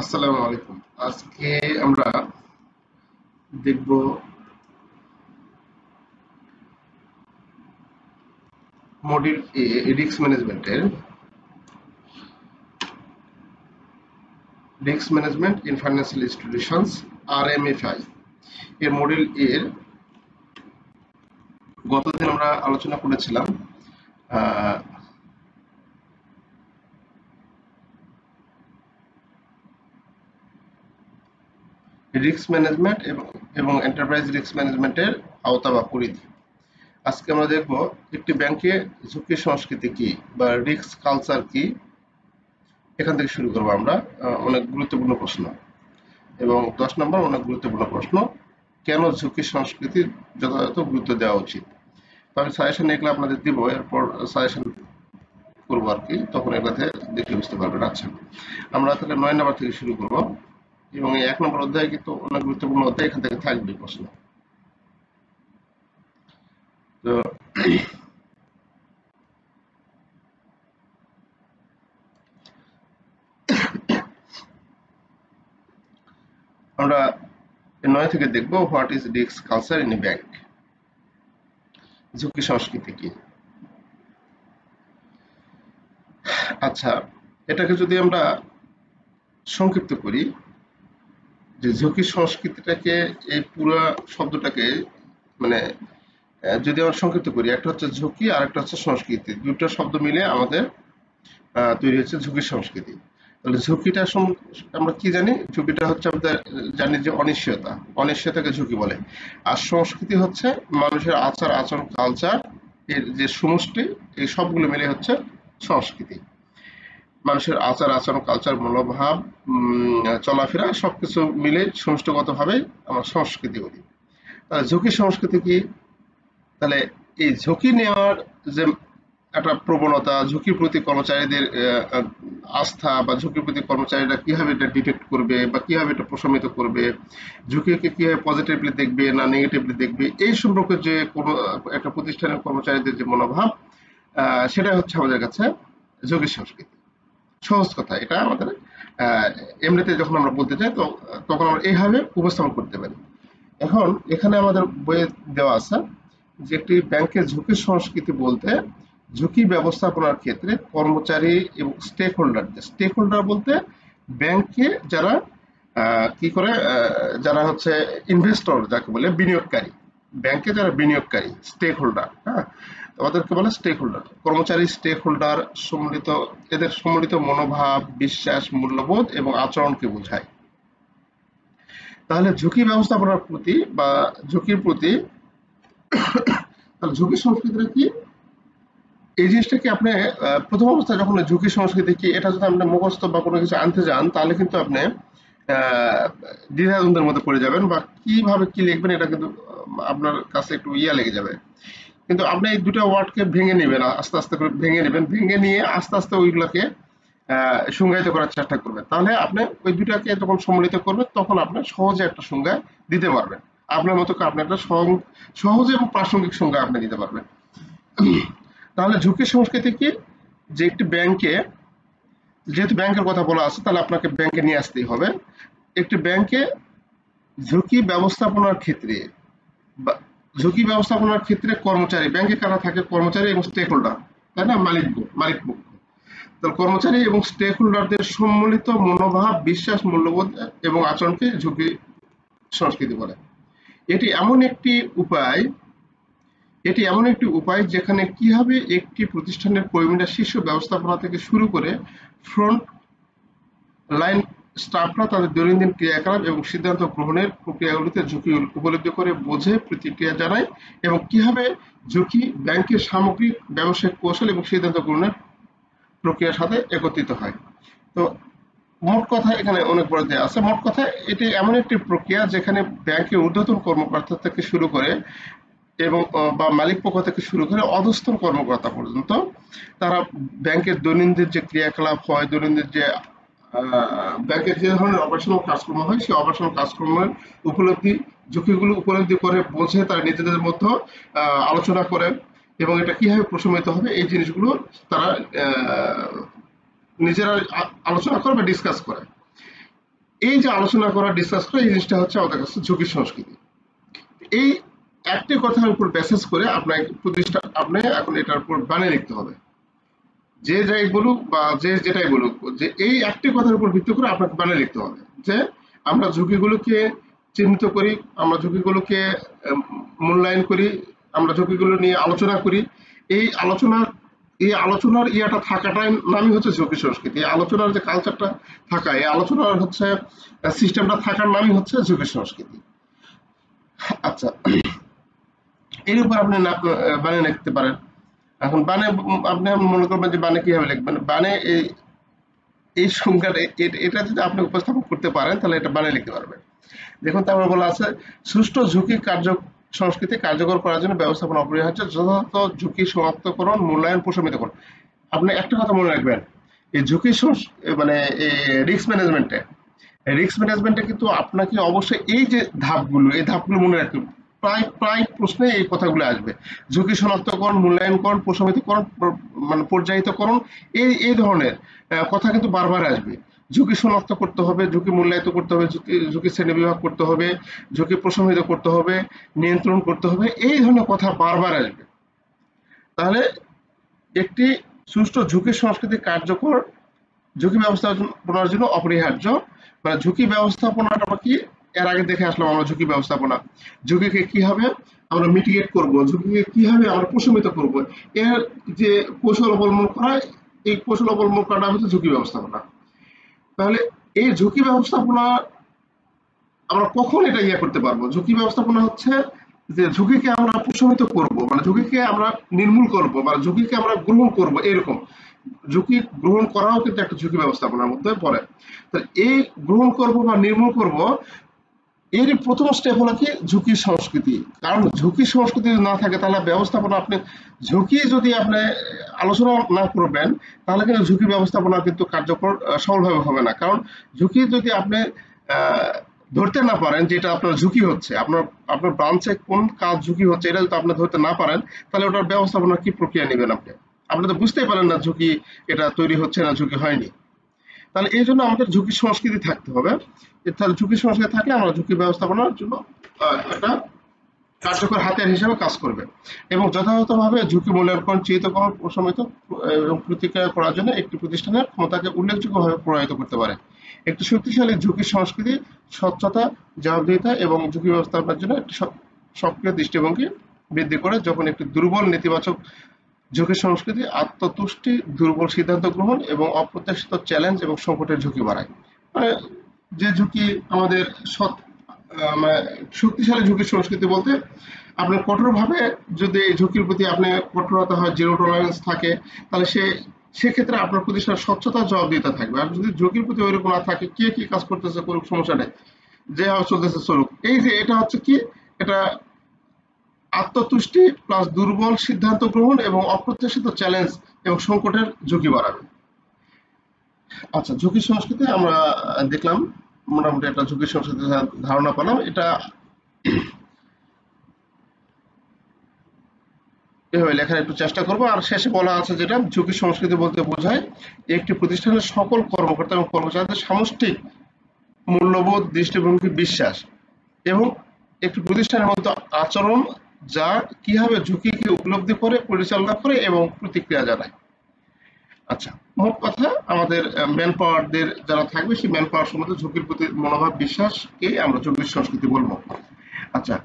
আসসালামু আলাইকুম। আজকে আমরা দেখব module A risk management in financial institutions RMFI এর মডিউল এর গতদিন আমরা আলোচনা করেছিলাম রিস্ক ম্যানেজমেন্ট এবং এন্টারপ্রাইজ রিস্ক ম্যানেজমেন্টের আওতা বা পরিধি। আজকে আমরা দেখব একটি ব্যাংকে ঝুঁকি সংস্কৃতি কি বা রিস্ক কালচার কি। এখান থেকে শুরু করবো আমরা অনেক গুরুত্বপূর্ণ প্রশ্ন, এবং 10 নম্বর অনেক গুরুত্বপূর্ণ প্রশ্ন, কেন ঝুঁকি সংস্কৃতি যথাযথ গুরুত্ব দেওয়া উচিত। তো আমি সাজেশন এগুলো আপনাদের দিব, এরপর সাজেশন করবো আর কি, তখন এগুলাতে দেখে বুঝতে পারবেন। আচ্ছা, আমরা তাহলে 9 নম্বর থেকে শুরু করব, এবং এই 1 নম্বর অধ্যায় কিন্তু অনেক গুরুত্বপূর্ণ অধ্যায়, এখান থেকে থাকবে প্রশ্ন। তো আমরা 9 থেকে দেখব what is risk culture in a bank, ঝুঁকি সংস্কৃতি কি। আচ্ছা, এটাকে যদি আমরা সংক্ষিপ্ত করি, যে ঝুঁকি সংস্কৃতিটাকে, এই পুরো শব্দটাকে মানে যদি আমরা সংক্ষিপ্ত করি, একটা হচ্ছে ঝুঁকি আর একটা হচ্ছে সংস্কৃতি, দুটো শব্দ মিলে আমাদের তৈরি হচ্ছে ঝুঁকি সংস্কৃতি। তাহলে ঝুঁকিটা আমরা কি জানি? ঝুঁকিটা হচ্ছে আমাদের জানি যে অনিশ্চয়তা, অনিশ্চয়তাকে ঝুঁকি বলে। আর সংস্কৃতি হচ্ছে মানুষের আচার আচরণ কালচার এর যে সমষ্টি, এই সবগুলো মিলে হচ্ছে সংস্কৃতি। মানুষের আচার আচরণ কালচার মনোভাব চলাফেরা সবকিছু মিলে সমষ্টিগতভাবে আমরা সংস্কৃতি বলি। তাহলে ঝুঁকি সংস্কৃতি কি? তাহলে এই ঝুঁকি নেওয়ার যে একটা প্রবণতা, ঝুঁকির প্রতি কর্মচারীদের আস্থা, বা ঝুঁকির প্রতি কর্মচারীরা কিভাবে এটা ডিটেক্ট করবে বা কিভাবে এটা প্রশমিত করবে, ঝুঁকিকে কিভাবে পজিটিভলি দেখবে না নেগেটিভলি দেখবে, এই সম্পর্কে যে কোনো একটা প্রতিষ্ঠানের কর্মচারীদের যে মনোভাব, সেটা হচ্ছে আমাদের কাছে ঝুঁকি সংস্কৃতি। সহজ কথা, এটা আমাদের এমনিতে যখন আমরা বলতে চাই তো তখন আমরা এইভাবে উপস্থাপন করতে পারি। এখন এখানে আমাদের বইয়ে দেওয়া আছে যে একটি ব্যাংকের ঝুঁকি সংস্কৃতি বলতে ঝুঁকি ব্যবস্থাপনার ক্ষেত্রে কর্মচারী এবং স্টেক হোল্ডার বলতে ব্যাংকে যারা কি করে, যারা হচ্ছে ইনভেস্টর যাকে বলে, বিনিয়োগকারী, ব্যাংকে যারা বিনিয়োগকারী, স্টেক হোল্ডার, হ্যাঁ, ওদেরকে বলে স্টেক হোল্ডার। কর্মচারী, স্টেক হোল্ডার সম্মিলিত, এদের সম্মিলিত মনোভাব, বিশ্বাস, মূল্যবোধ এবং আচরণকে বোঝায়। তাহলে ঝুঁকি ব্যবস্থাপনার প্রতি বা ঝুঁকির প্রতি, তাহলে ঝুঁকি সংস্কৃতিটা কি? এই জিনিসটাকে আপনি প্রথম অবস্থায় যখন ঝুঁকি সংস্কৃতি কি এটা যদি আপনি মুখস্থ বা কোনো কিছু আনতে যান, তাহলে কিন্তু আপনি দ্বিধাদ্বন্দ্বের মধ্যে পড়ে যাবেন, বা কিভাবে কি লিখবেন এটা কিন্তু আপনার কাছে একটু লেগে যাবে। কিন্তু আপনি এই দুটো ওয়ার্ডকে ভেঙে নেবেন, আস্তে আস্তে করে ভেঙে নেবেন, ভেঙে নিয়ে আস্তে আস্তে ওইগুলোকে সংজ্ঞায়িত করার চেষ্টা করবেন। তাহলে আপনি ওই দুটাকে যখন সম্মিলিত করবেন, তখন আপনি সহজে একটা সংজ্ঞা দিতে পারবেন। আপনার মতো করে আপনি একটা সহজে এবং প্রাসঙ্গিক সংজ্ঞা আপনি দিতে পারবেন। তাহলে ঝুঁকি সংস্কৃতি কি? যে একটি ব্যাংকে, যেহেতু ব্যাংকের কথা বলা আছে, তাহলে আপনাকে ব্যাংকে নিয়ে আসতেই হবে। একটি ব্যাংকে ঝুঁকি ব্যবস্থাপনার ক্ষেত্রে বা ঝুঁকি ব্যবস্থাপনার ক্ষেত্রে কর্মচারী, ব্যাংকে কারা থাকে? কর্মচারী এবং স্টেক হোল্ডার, তাই না? মালিক পক্ষ। তাহলে কর্মচারী এবং স্টেক হোল্ডারদের সম্মিলিত মনোভাব, বিশ্বাস, মূল্যবোধ এবং আচরণকে ঝুঁকি সংস্কৃতি বলে। এটি এমন একটি উপায় এটি এমন একটি উপায় যেখানে কিভাবে একটি প্রতিষ্ঠানের কর্মীরা শীর্ষ ব্যবস্থাপনা থেকে শুরু করে ফ্রন্ট লাইন স্টাফরা তাদের দৈনন্দিন ক্রিয়াকলাপ এবং সিদ্ধান্ত গ্রহণের প্রক্রিয়াগুলিতে ঝুঁকি উপলব্ধি করে, বোঝে, প্রতিক্রিয়া জানায়, এবং কিভাবে ঝুঁকি ব্যাংকের সামগ্রিক ব্যবসায়িক কৌশল এবং সিদ্ধান্ত গ্রহণের প্রক্রিয়ার সাথে একত্রিত হয়। তো মোট কথা এখানে অনেক বড় দেওয়া আছে। মোট কথা, এটি এমন একটি প্রক্রিয়া যেখানে ব্যাংকের ঊর্ধ্বতন কর্মকর্তা থেকে শুরু করে এবং বা মালিক পক্ষ থেকে শুরু করে অধস্তন কর্মকর্তা পর্যন্ত, তারা ব্যাংকের দৈনন্দিন যে ক্রিয়াকলাপ হয়, দৈনন্দিন যে ব্যাংকের যে ধরনের অপারেশনাল কাজকর্ম হয়, সেই অপারেশনাল কাজকর্মের ঝুঁকিগুলো উপলব্ধি করে, বোঝে, তারা নিজেদের মধ্যে আলোচনা করে, এবং এটা কিভাবে প্রশমিত হবে এই জিনিসগুলো তারা নিজেরা আলোচনা করে বা ডিসকাস করে। এই যে আলোচনা করা, ডিসকাস করা, এই জিনিসটা হচ্ছে আমাদের কাছে ঝুঁকি সংস্কৃতি। এই একটি কথার উপর বেসিস করে আপনার আপনি এখন এটার উপর বানিয়ে লিখতে হবে। যে যাই বলুক বা যে যেটাই বলুক, যে এই একটি কথার উপর ভিত্তি করে আপনাকে বানিয়ে লিখতে হবে যে আমরা ঝুঁকিগুলোকে চিহ্নিত করি, আমরা ঝুঁকিগুলোকে মূল্যায়ন করি, আমরা ঝুঁকিগুলো নিয়ে আলোচনা করি। এই আলোচনার ইয়াটা থাকাটাই নামই হচ্ছে ঝুঁকি সংস্কৃতি। এই আলোচনার যে কালচারটা থাকা, এই আলোচনার হচ্ছে সিস্টেমটা থাকার নামই হচ্ছে ঝুঁকি সংস্কৃতি। আচ্ছা, এর উপর আপনি বানিয়ে লিখতে পারেন। এখন বানে আপনি মনে করবেন যে বানে কিভাবে লিখবেন। বানে এই সংজ্ঞাটা এটা যদি আপনি উপস্থাপন করতে পারেন তাহলে এটা বানিয়ে লিখতে পারবেন। দেখুন, তারপরে বলা আছে সুষ্ঠু ঝুঁকি সংস্কৃতি কার্যকর করার জন্য ব্যবস্থাপনা অপরিহার্য, যথাযথ ঝুঁকি শনাক্তকরণ, মূল্যায়ন, প্রশমিতকরণ। আপনি একটা কথা মনে রাখবেন, এই মানে রিস্ক ম্যানেজমেন্টে কিন্তু আপনাকে অবশ্যই এই ধাপগুলো মনে রাখতে হবে। প্রায় প্রায় প্রশ্নে এই কথাগুলো আসবে। ঝুঁকি শনাক্তকরণ, মূল্যায়নকরণ, প্রশমিতকরণ, মানে পর্যায়িতকরণ, এই ধরনের কথা কিন্তু বারবার আসবে। ঝুঁকি শনাক্ত করতে হবে, ঝুঁকি মূল্যায়িত করতে হবে, ঝুঁকি শ্রেণীবিভাগ করতে হবে, ঝুঁকি প্রশমিত করতে হবে, নিয়ন্ত্রণ করতে হবে, এই ধরনের কথা বারবার আসবে। তাহলে একটি সুষ্ঠু ঝুঁকি সংস্কৃতি কার্যকর, ঝুঁকি ব্যবস্থাপনার জন্য অপরিহার্য। মানে ঝুঁকি ব্যবস্থাপনাটা কি, এর আগে দেখে আসলাম আমরা ঝুঁকি ব্যবস্থাপনা। ঝুঁকিকে কিভাবে আমরা মিটিগেট করব, ঝুঁকিকে কিভাবে আমরা প্রশমিত করব, এর যে কৌশল অবলম্বন করা, এই কৌশল অবলম্বন করাটা হচ্ছে ঝুঁকি ব্যবস্থাপনা। তাহলে এই ঝুঁকি ব্যবস্থাপনা আমরা কখন এটা করতে পারবো? ঝুঁকি ব্যবস্থাপনা হচ্ছে যে ঝুঁকিকে আমরা প্রশমিত করব, মানে ঝুঁকিকে আমরা নির্মূল করব, বা ঝুঁকিকে আমরা গ্রহণ করব, এরকম। ঝুঁকি গ্রহণ করাও কিন্তু একটা ঝুঁকি ব্যবস্থাপনার মধ্যে পড়ে। তো এই গ্রহণ করব বা নির্মূল করব, এর প্রথম স্টেপ হলো কি ঝুঁকি সংস্কৃতি। কারণ ঝুঁকি সংস্কৃতি যদি না থাকে তাহলে ব্যবস্থাপনা, আপনি ঝুঁকি যদি আপনি আলোচনা না করবেন তাহলে কিন্তু ঝুঁকি ব্যবস্থাপনা কিন্তু কার্যকর সফলভাবে হবে না। কারণ ঝুঁকি যদি আপনি ধরতে না পারেন যে এটা আপনার ঝুঁকি হচ্ছে, আপনার ব্রাঞ্চে কোন কাজ ঝুঁকি হচ্ছে, এটা যদি আপনি ধরতে না পারেন তাহলে ওটার ব্যবস্থাপনার কি প্রক্রিয়া নেবেন আপনি তো বুঝতেই পারেন না ঝুঁকি এটা তৈরি হচ্ছে না ঝুঁকি হয়নি। তাহলে এই জন্য আমাদের ঝুঁকি সংস্কৃতি থাকতে হবে। তাহলে ঝুঁকি সংস্কৃতি থাকলে আমরা ঝুঁকি ব্যবস্থাপনার জন্য একটা কার্যকর হাতিয়ার হিসেবে কাজ করবে। এবং যথাযথভাবে ঝুঁকি মূল্যায়ন, চিহ্নিতকরণ, প্রশমিত এবং প্রতিক্রিয়া করার জন্য একটি প্রতিষ্ঠানের ক্ষমতাকে উল্লেখযোগ্যভাবে প্রভাবিত করতে পারে। একটি শক্তিশালী ঝুঁকি সংস্কৃতি স্বচ্ছতা, জবাবদিহিতা এবং ঝুঁকি ব্যবস্থাপনার জন্য একটি সক্রিয় দৃষ্টিভঙ্গি বৃদ্ধি করে। যখন একটি দুর্বল নেতিবাচক ঝুঁকি সংস্কৃতি আত্মতুষ্টি, দুর্বল সিদ্ধান্ত গ্রহণ এবং অপ্রত্যাশিত চ্যালেঞ্জ এবং সংকটের ঝুঁকি বাড়ায়। মানে যে ঝুঁকি আমাদের মানে শক্তিশালী ঝুঁকি সংস্কৃতি বলতে আপনার কঠোরভাবে যদি এই ঝুঁকির প্রতি আপনি কঠোরতা হয়, জিরো টলারেন্স থাকে, তাহলে সেক্ষেত্রে আপনার প্রতিষ্ঠান স্বচ্ছতা, জবাবদিহিতা থাকবে। আর যদি ঝুঁকির প্রতি ওইরকম না থাকে, কে কি কাজ করতেছে করুক, সমস্যা নেই, যেভাবে চলতেছে চলুক, এই যে এটা হচ্ছে কি, এটা আত্মতুষ্টি প্লাস দুর্বল সিদ্ধান্ত গ্রহণ এবং অপ্রত্যাশিত চ্যালেঞ্জ এবং সংকটের ঝুঁকি বাড়াবে। আচ্ছা, ঝুঁকি সংস্কৃতি আমরা দেখলাম, মোটামুটি একটা ঝুঁকি সংস্কৃতি ধারণা পেলাম। এটা এভাবে লেখার একটু চেষ্টা করবো। আর শেষে বলা আছে যেটা ঝুঁকি সংস্কৃতি বলতে বোঝায় একটি প্রতিষ্ঠানের সকল কর্মকর্তা এবং কর্মচারীদের সামষ্টিক মূল্যবোধ, দৃষ্টিভঙ্গি, বিশ্বাস এবং একটি প্রতিষ্ঠানের মধ্যে আচরণ যা কিভাবে ঝুঁকিকে উপলব্ধি করে, পরিচালনা করে এবং প্রতিক্রিয়া জানায়। আচ্ছা, মোট কথা আমাদের ম্যান পাওয়ারদের যারা থাকবে সেই ম্যান পাওয়ার সম্বন্ধে ঝুঁকির প্রতি মনোভাব, বিশ্বাসকে আমরা ঝুঁকির সংস্কৃতি বলবো। আচ্ছা,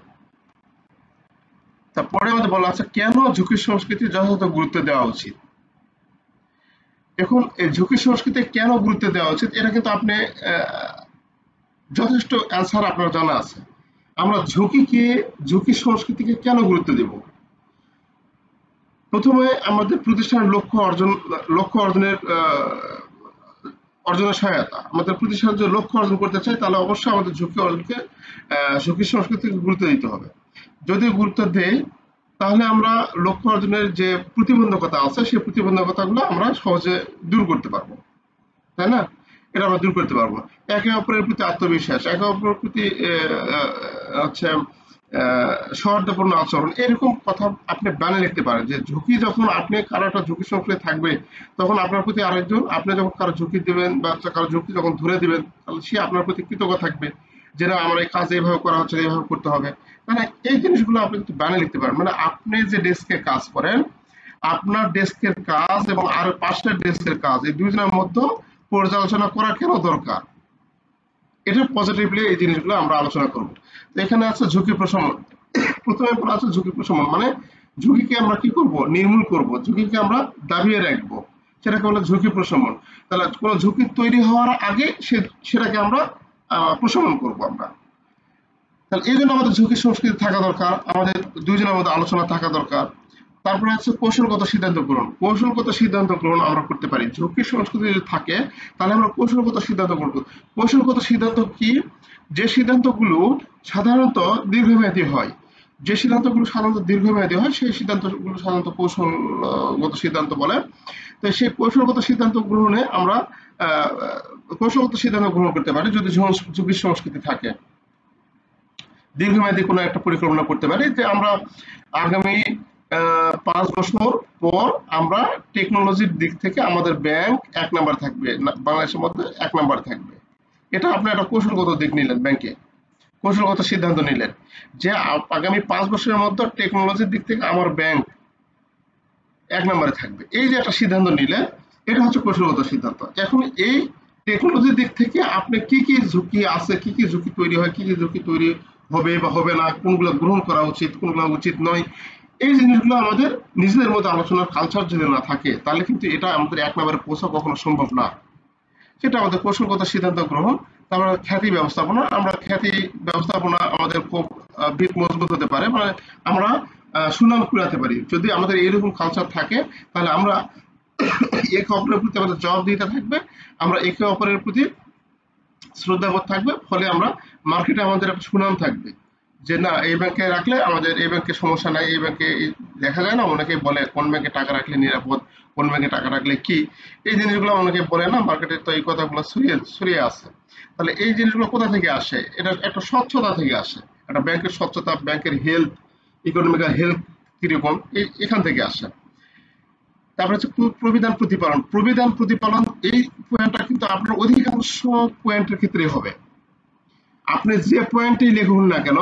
তারপরে আমাদের বলা আছে কেন ঝুঁকির সংস্কৃতি যথাযথ গুরুত্ব দেওয়া উচিত। এখন এই ঝুঁকি সংস্কৃতি কেন গুরুত্ব দেওয়া উচিত, এটা কিন্তু আপনি যথেষ্ট অ্যান্সার আপনার জানা আছে। আমরা ঝুঁকি সংস্কৃতিকে কেন গুরুত্ব দেব? প্রথমে আমাদের প্রতিষ্ঠানের লক্ষ্য অর্জনের সহায়তা। আমাদের প্রতিষ্ঠান যদি লক্ষ্য অর্জন করতে চাই তাহলে অবশ্যই আমাদের ঝুঁকি সংস্কৃতিকে গুরুত্ব দিতে হবে। যদি গুরুত্ব দেই তাহলে আমরা লক্ষ্য অর্জনের যে প্রতিবন্ধকতা আছে সেই প্রতিবন্ধকতাগুলো আমরা সহজে দূর করতে পারবো, তাই না? এটা আমরা দূর করতে পারবো। একে অপরের প্রতি আত্মবিশ্বাস, একে অপরের প্রতি হচ্ছে সৌহার্দ্যপূর্ণ আচরণ, এরকম কথা আপনি বানিয়ে লিখতে পারেন। যে ঝুঁকি, যখন আপনি কারো একটা ঝুঁকি সংশ্লিষ্ট থাকবে, তখন আপনার প্রতি আরেকজন, আপনি যখন কারো ঝুঁকি দিবেন বা কারো ঝুঁকি যখন ধরে দিবেন, তাহলে সে আপনার প্রতি কৃতজ্ঞ থাকবে যে না, আমার এই কাজ এইভাবে করা হচ্ছে, এইভাবে করতে হবে। মানে এই জিনিসগুলো আপনি কিন্তু বানিয়ে লিখতে পারেন। মানে আপনি যে ডেস্কে কাজ করেন, আপনার ডেস্কের কাজ এবং আর পাশের ডেস্কের কাজ, এই দুইজনের মধ্যে পর্যালোচনা করা কেন দরকার, এটা পজিটিভলি এই জিনিসগুলো আমরা আলোচনা করব। তো এখানে আছে ঝুঁকি প্রশমন। প্রথমে বলা আছে ঝুঁকি প্রশমন, মানে ঝুঁকিকে আমরা কি করব, নির্মূল করব, ঝুঁকিকে আমরা দাবিয়ে রাখবো, সেটাকে বলে ঝুঁকি প্রশমন। তাহলে কোনো ঝুঁকি তৈরি হওয়ার আগে সেটাকে আমরা প্রশমন করব আমরা। তাহলে এই জন্য আমাদের ঝুঁকি সংস্কৃতি থাকা দরকার, আমাদের দুইজনের মধ্যে আলোচনা থাকা দরকার। তারপরে হচ্ছে কৌশলগত সিদ্ধান্ত গ্রহণ। কৌশলগত সিদ্ধান্ত গ্রহণ আমরা করতে পারি, ঝুঁকি সংস্কৃতি যদি থাকে তাহলে আমরা কৌশলগত সিদ্ধান্ত গ্রহণ করব। কৌশলগত সিদ্ধান্ত কি? যে সিদ্ধান্তগুলো সাধারণত দীর্ঘমেয়াদী হয়, যে সিদ্ধান্তগুলো সাধারণত দীর্ঘমেয়াদী হয় সেই সিদ্ধান্তগুলো সাধারণত কৌশলগত সিদ্ধান্ত বলে। তো সেই কৌশলগত সিদ্ধান্ত গ্রহণে আমরা আহ, কৌশলগত সিদ্ধান্ত গ্রহণ করতে পারি যদি ঝুঁকি সংস্কৃতি থাকে। দীর্ঘমেয়াদী কোনো একটা পরিকল্পনা করতে পারি যে আমরা আগামী 5 বছর পর আমরা টেকনোলজির দিক থেকে আমাদের ব্যাংক 1 নাম্বার থাকবে, বাংলাদেশের মধ্যে 1 নাম্বার থাকবে। এটা আপনি একটা কৌশলগত দিক নিলেন, ব্যাংকে কৌশলগত সিদ্ধান্ত নিলেন যে আগামী 5 বছরের মধ্যে টেকনোলজির দিক থেকে আমার ব্যাংক 1 নাম্বারে থাকবে। এই যে একটা সিদ্ধান্ত নিলেন, এটা হচ্ছে কৌশলগত সিদ্ধান্ত। এখন এই টেকনোলজির দিক থেকে আপনি কি কি ঝুঁকি আছে, কি কি ঝুঁকি তৈরি হয়, কি কি ঝুঁকি তৈরি হবে বা হবে না, কোনগুলো গ্রহণ করা উচিত, কোনগুলো উচিত নয়, এই জিনিসগুলো আমাদের নিজেদের মধ্যে আলোচনার কালচার যদি না থাকে, তাহলে কিন্তু এটা আমাদের 1 নাম্বারে পৌঁছা কখনো সম্ভব না। সেটা আমাদের কৌশলগত সিদ্ধান্ত গ্রহণ। তারপরে খ্যাতি ব্যবস্থাপনা। আমরা খ্যাতি ব্যবস্থাপনা আমাদের খুব ভিত মজবুত হতে পারে, মানে আমরা সুনাম কুড়াতে পারি যদি আমাদের এরকম কালচার থাকে। তাহলে আমরা একে অপরের প্রতি আমাদের জবাবদিহিতা থাকবে, আমরা একে অপরের প্রতি শ্রদ্ধাবোধ থাকবে, ফলে আমরা মার্কেটে আমাদের একটা সুনাম থাকবে যে না, এই ব্যাংকে রাখলে আমাদের এই ব্যাংকে সমস্যা নাই, এই ব্যাংকে দেখা যায় না, অনেকে বলে কোন ব্যাংকে টাকা রাখলে নিরাপদ, কোন ব্যাংকে টাকা রাখলে কি, এই জিনিসগুলো অনেকে বলে না, মার্কেটে তো এই কথাগুলো ছড়িয়ে ছড়িয়ে আছে। তাহলে এই জিনিসগুলো কোথা থেকে আসে? এটা একটা স্বচ্ছতা থেকে আসে, একটা ব্যাংকের স্বচ্ছতা, ব্যাংকের হেলথ, ইকোনমিক্যাল হেলথ কিরকম, এখান থেকে আসে। তারপরে হচ্ছে প্রবিধান প্রতিপালন। প্রবিধান প্রতিপালন, এই পয়েন্টটা কিন্তু আপনার অধিকাংশ পয়েন্টের ক্ষেত্রে হবে। আপনি যে পয়েন্টেই লিখুন না কেন,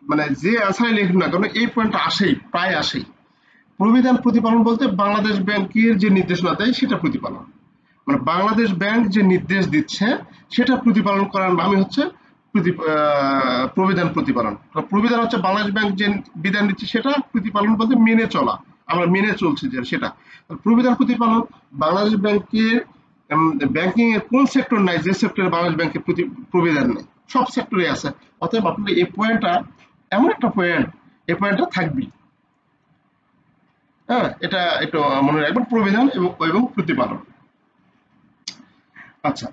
মানে যে আনসারে লিখুন না কেন, এই পয়েন্টটা আসেই, প্রায় আসেই। প্রবিধান প্রতিপালন বলতে বাংলাদেশ ব্যাংকের যে নির্দেশনা দেয় সেটা প্রতিপালন, মানে বাংলাদেশ ব্যাংক যে নির্দেশ দিচ্ছে সেটা প্রতিপালন করার নামই হচ্ছে প্রবিধান প্রতিপালন। প্রবিধান হচ্ছে বাংলাদেশ ব্যাংক যে বিধান দিচ্ছে সেটা, প্রতিপালন বলতে মেনে চলা, আমরা মেনে চলছি যে সেটা। প্রবিধান প্রতিপালন, বাংলাদেশ ব্যাংকের ব্যাংকিং এর কোন সেক্টর নাই যে সেক্টরে বাংলাদেশ ব্যাংকের প্রবিধান নেই, সব সেক্টরে আছে। অতএব আপনি এই পয়েন্টটা এমন একটা পয়েন্ট, এই পয়েন্টটা থাকবেই। হ্যাঁ, এটা একটু মনে রাখবেন, প্রবিধান এবং প্রতিপালন। আচ্ছা,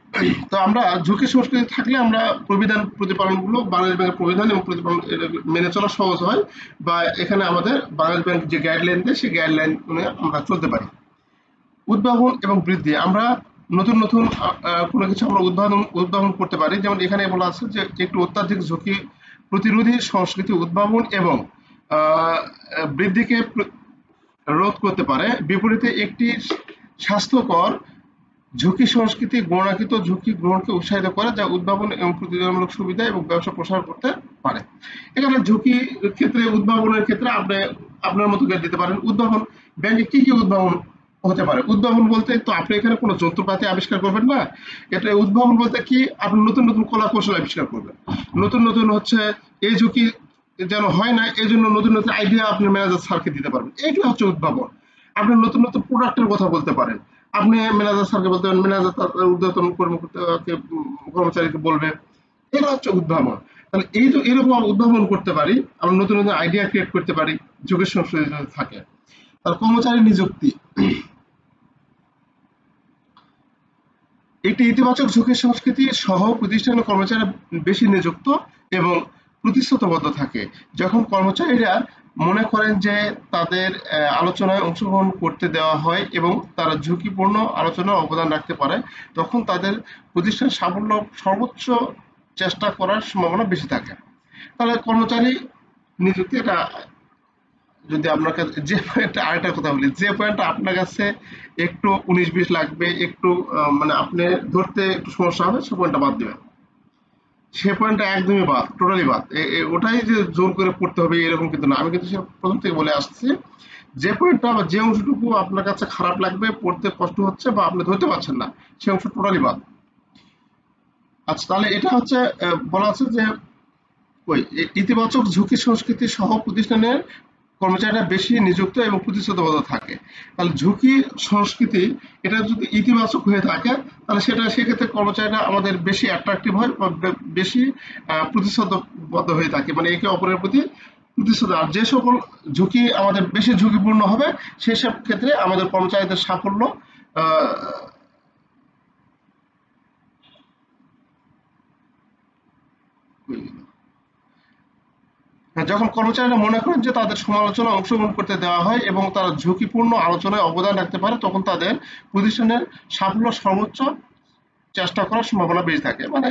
তো আমরা ঝুঁকি সংস্কৃতি থাকলে আমরা প্রবিধান প্রতিপালনগুলো, বাংলাদেশ ব্যাংকের প্রবিধান এবং প্রতিপালন মেনে চলা সহজ হয়, বা এখানে আমাদের বাংলাদেশ ব্যাংক যে গাইডলাইন দেয় সেই গাইডলাইন অনুযায়ী আমরা চলতে পারি। উদ্ভাবন এবং বৃদ্ধি, আমরা নতুন নতুন কোনো কিছু আমরা উদ্ভাবন করতে পারি। যেমন এখানে বলা আছে যে একটু অত্যাধিক ঝুঁকি প্রতিরোধী সংস্কৃতি উদ্ভাবন এবং আহ, বৃদ্ধিকে রোধ করতে পারে। বিপরীতে একটি স্বাস্থ্যকর ঝুঁকি সংস্কৃতি গণনাকৃত ঝুঁকি গ্রহণকে উৎসাহিত করে, যা উদ্ভাবন এবং প্রতিযোগিতামূলক সুবিধা এবং ব্যবসা প্রসার করতে পারে। এখানে ঝুঁকি ক্ষেত্রে, উদ্ভাবনের ক্ষেত্রে আপনি আপনার মতো করে দিতে পারেন। উদ্ভাবন, ব্যাংকে কি কি উদ্ভাবন হতে পারে? উদ্ভাবন বলতে তো আপনি এখানে কোনো যন্ত্রপাতি আবিষ্কার করবেন না, এটা উদ্ভাবন বলতে কি, আপনি নতুন নতুন কলা কৌশল আবিষ্কার করবেন, নতুন নতুন হচ্ছে এই ঝুঁকি যেন হয় না এই জন্য নতুন নতুন আইডিয়া আপনি ম্যানেজার স্যারকে দিতে পারবেন, এইগুলো হচ্ছে উদ্ভাবন। আপনি নতুন নতুন প্রোডাক্টের কথা বলতে পারেন, আপনি ম্যানেজার স্যারকে বলতে পারেন, ম্যানেজার তার ঊর্ধ্বতন কর্মকর্তাকে কর্মচারীকে বলবে, এটা হচ্ছে উদ্ভাবন। তাহলে এই তো এরকম উদ্ভাবন করতে পারি, আমরা নতুন নতুন আইডিয়া ক্রিয়েট করতে পারি ঝুঁকির সংস্কৃতি যদি থাকে। তার কর্মচারী নিযুক্তি, একটি ইতিবাচক ঝুঁকির সংস্কৃতি সহ প্রতিষ্ঠানের কর্মচারীরা বেশি নিযুক্ত এবং প্রতিশ্রুতিবদ্ধ থাকে। যখন কর্মচারীরা মনে করেন যে তাদের আলোচনায় অংশগ্রহণ করতে দেওয়া হয় এবং তারা ঝুঁকিপূর্ণ আলোচনায় অবদান রাখতে পারে, তখন তাদের প্রতিষ্ঠানের সাফল্য সর্বোচ্চ চেষ্টা করার সম্ভাবনা বেশি থাকে। তাহলে কর্মচারী নিযুক্তি এটা যদি আপনার কাছে যে পয়েন্টটা, আরেকটা কথা বলি, যে পয়েন্টটা আপনার কাছে একটু 19-20 লাগবে, একটু মানে আপনি ধরতে একটু সমস্যা হবে, সে পয়েন্টটা বাদ দিবেন। সে পয়েন্টটা একদমই বাদ, টোটালি বাদ। ওটাই যে জোর করে পড়তে হবে এরকম কিন্তু না। আমি কিন্তু সে প্রথম থেকে বলে আসছি, যে পয়েন্টটা বা যে অংশটুকু আপনার কাছে খারাপ লাগবে, পড়তে কষ্ট হচ্ছে বা আপনি ধরতে পারছেন না, সে অংশ টোটালি বাদ। আচ্ছা, তাহলে এটা হচ্ছে বলা আছে যে ওই ইতিবাচক ঝুঁকি সংস্কৃতি সহ প্রতিষ্ঠানের কর্মচারীরা বেশি নিযুক্ত এবং প্রতিশ্রুতিবদ্ধ থাকে। তাহলে ঝুঁকি সংস্কৃতি এটা যদি ইতিবাচক হয়ে থাকে, তাহলে সেক্ষেত্রে কর্মচারীরা আমাদের বেশি অ্যাট্রাকটিভ হয় বা বেশি প্রতিশ্রুতিবদ্ধ হয়ে থাকে, মানে একে অপরের প্রতি প্রতিশ্রুতি। আর যে সকল ঝুঁকি আমাদের বেশি ঝুঁকিপূর্ণ হবে, সেসব ক্ষেত্রে আমাদের কর্মচারীদের সাফল্য আহ, হ্যাঁ, যখন কর্মচারীরা মনে করেন যে তাদের সমালোচনায় অংশগ্রহণ করতে দেওয়া হয় এবং তারা ঝুঁকিপূর্ণ আলোচনায় অবদান রাখতে পারে, তখন তাদের প্রতিষ্ঠানের সাফল্য সর্বোচ্চ চেষ্টা করার সম্ভাবনা বেশি থাকে। মানে